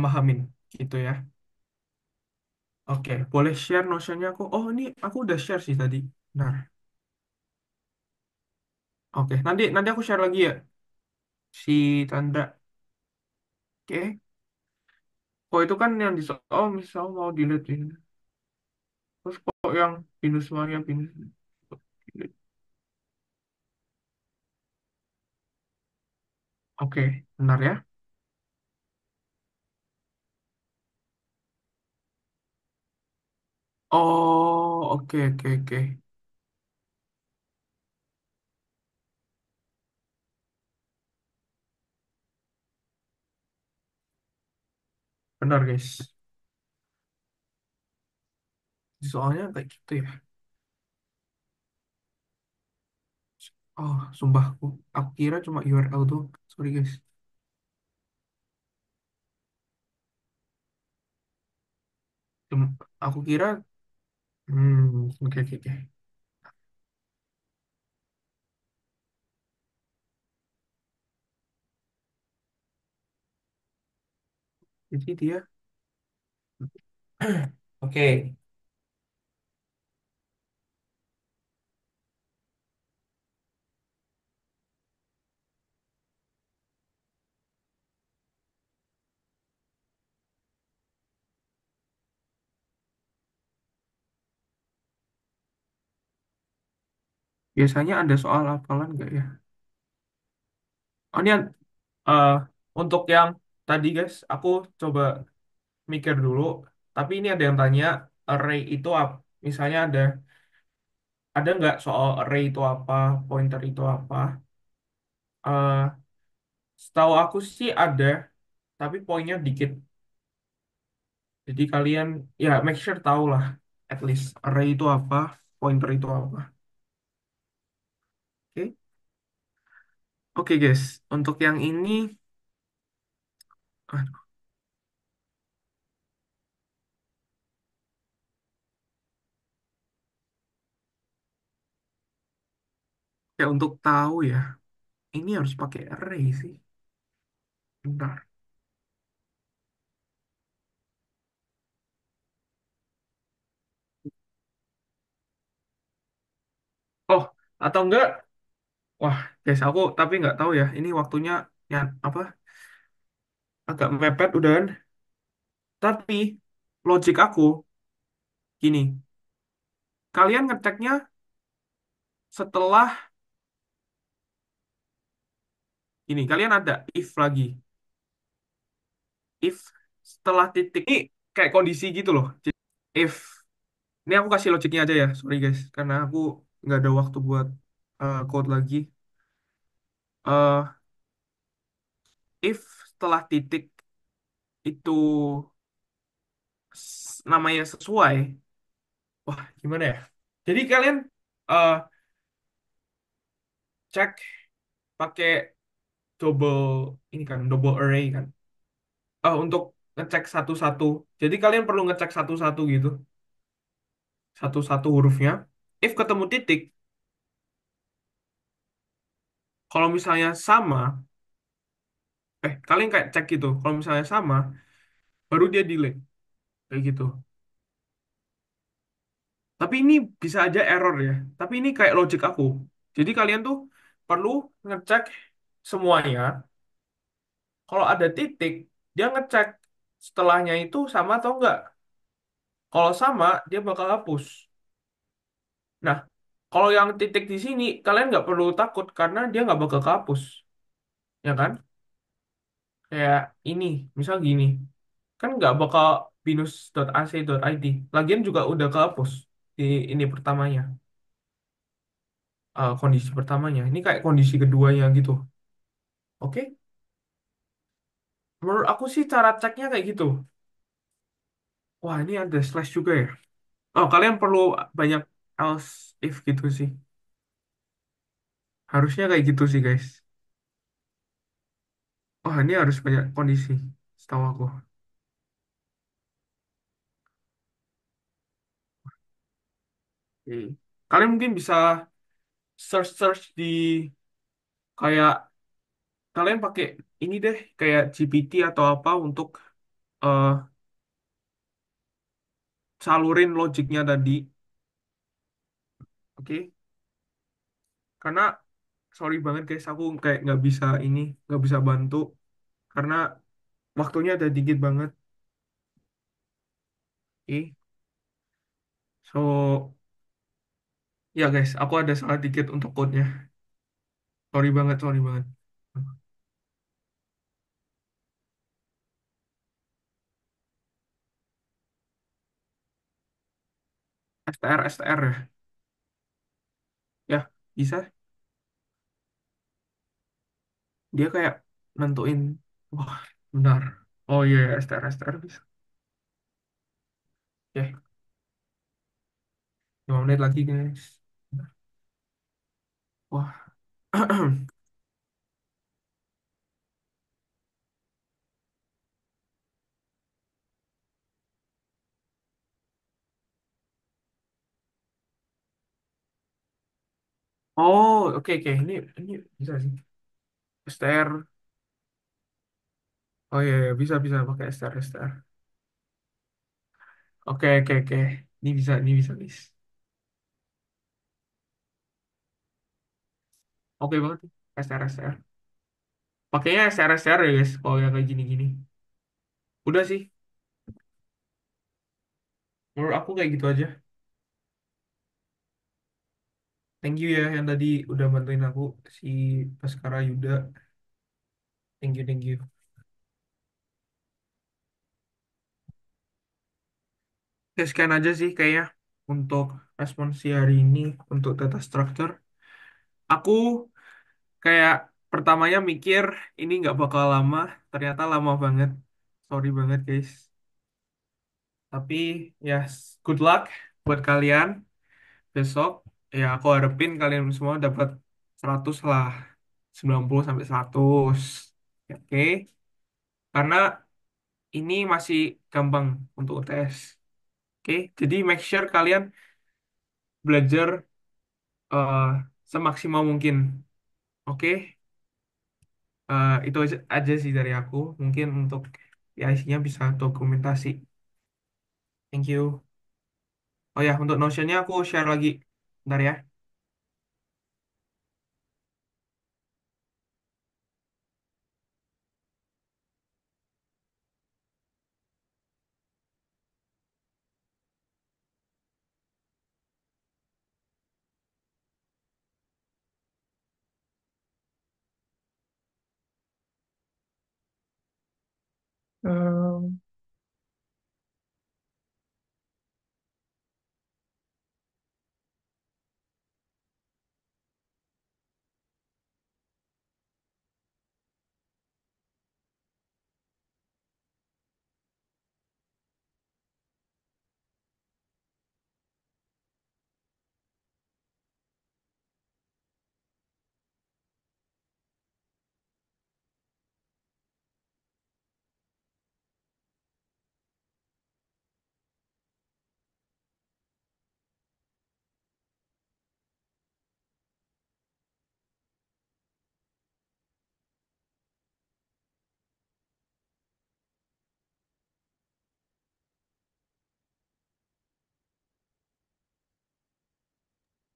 mahamin gitu ya. Oke, boleh share notionnya aku. Oh, ini aku udah share sih tadi. Nah, oke. Nanti nanti aku share lagi ya si Tanda. Oke. Oh itu kan yang di oh misal mau delete ini. Terus kok yang pinus Maria pinus delete. Oke, benar ya. Oh, oke oke oke. Benar guys. Soalnya kayak gitu ya. Oh, sumpah aku kira cuma URL tuh. Sorry guys. Aku kira oke oke oke. Jadi dia oke. Biasanya ada soal hafalan nggak ya? Oh ini eh, untuk yang tadi guys, aku coba mikir dulu. Tapi ini ada yang tanya array itu apa? Misalnya ada nggak soal array itu apa, pointer itu apa? Eh, Setahu aku sih ada, tapi poinnya dikit. Jadi kalian ya make sure tahu lah, at least array itu apa, pointer itu apa. Oke, oke guys. Untuk yang ini, aduh, ya untuk tahu ya, ini harus pakai array sih. Bentar. Oh, atau enggak? Wah, guys, aku tapi nggak tahu ya. Ini waktunya ya apa? Agak mepet udahan. Tapi logik aku gini, kalian ngeceknya setelah ini, kalian ada if lagi. If setelah titik ini kayak kondisi gitu loh. Jadi, if ini aku kasih logiknya aja ya, sorry guys, karena aku nggak ada waktu buat code lagi. eh if setelah titik itu namanya sesuai, wah gimana ya? Jadi kalian eh cek pakai double ini kan, double array kan. Untuk ngecek satu-satu. Jadi kalian perlu ngecek satu-satu gitu, satu-satu hurufnya. If ketemu titik, kalau misalnya sama, kalian kayak cek gitu. Kalau misalnya sama, baru dia delete kayak gitu. Tapi ini bisa aja error ya. Tapi ini kayak logic aku. Jadi kalian tuh perlu ngecek semuanya. Kalau ada titik, dia ngecek setelahnya itu sama atau enggak. Kalau sama, dia bakal hapus. Nah, kalau yang titik di sini, kalian nggak perlu takut karena dia nggak bakal kehapus. Ya kan? Kayak ini, misal gini. Kan nggak bakal binus.ac.id. Lagian juga udah kehapus di ini pertamanya. Kondisi pertamanya. Ini kayak kondisi keduanya gitu. Oke? Menurut aku sih cara ceknya kayak gitu. Wah, ini ada slash juga ya. Oh, kalian perlu banyak else if gitu sih. Harusnya kayak gitu sih, guys. Oh, ini harus banyak kondisi, setahu aku. Oke. Kalian mungkin bisa search-search di kayak kalian pakai ini deh, kayak GPT atau apa untuk eh, salurin logiknya tadi. Oke. Karena sorry banget guys, aku kayak nggak bisa bantu karena waktunya ada dikit banget. Oke. So, ya guys, aku ada salah dikit untuk code-nya. Sorry banget, sorry banget. STR ya. Ya, bisa. Dia kayak nentuin, wah, benar. Oh iya, STR bisa. Oke, 5 menit lagi guys. Wah. Oh, oke oke. Ini bisa sih. STR. Oh iya, iya, bisa bisa pakai STR. Oke oke oke. Ini bisa guys. Oke banget. STR. Pakainya STR ya guys. Kalau yang kayak gini-gini. Udah sih. Menurut aku kayak gitu aja. Thank you ya yang tadi udah bantuin aku si Baskara Yuda. Thank you. Ya, sekian aja sih kayaknya untuk responsi hari ini untuk data structure. Aku kayak pertamanya mikir ini nggak bakal lama, ternyata lama banget. Sorry banget guys. Tapi ya good luck buat kalian besok. Ya aku harapin kalian semua dapat 100 lah. 90 sampai 100. Oke. Karena ini masih gampang untuk UTS. Oke. Jadi make sure kalian belajar eh, semaksimal mungkin. Oke. Itu aja sih dari aku. Mungkin untuk PIC-nya bisa dokumentasi. Thank you. Oh ya, untuk Notion-nya aku share lagi. Bentar ya. Um,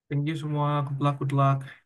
Thank you semua. Good luck, good luck.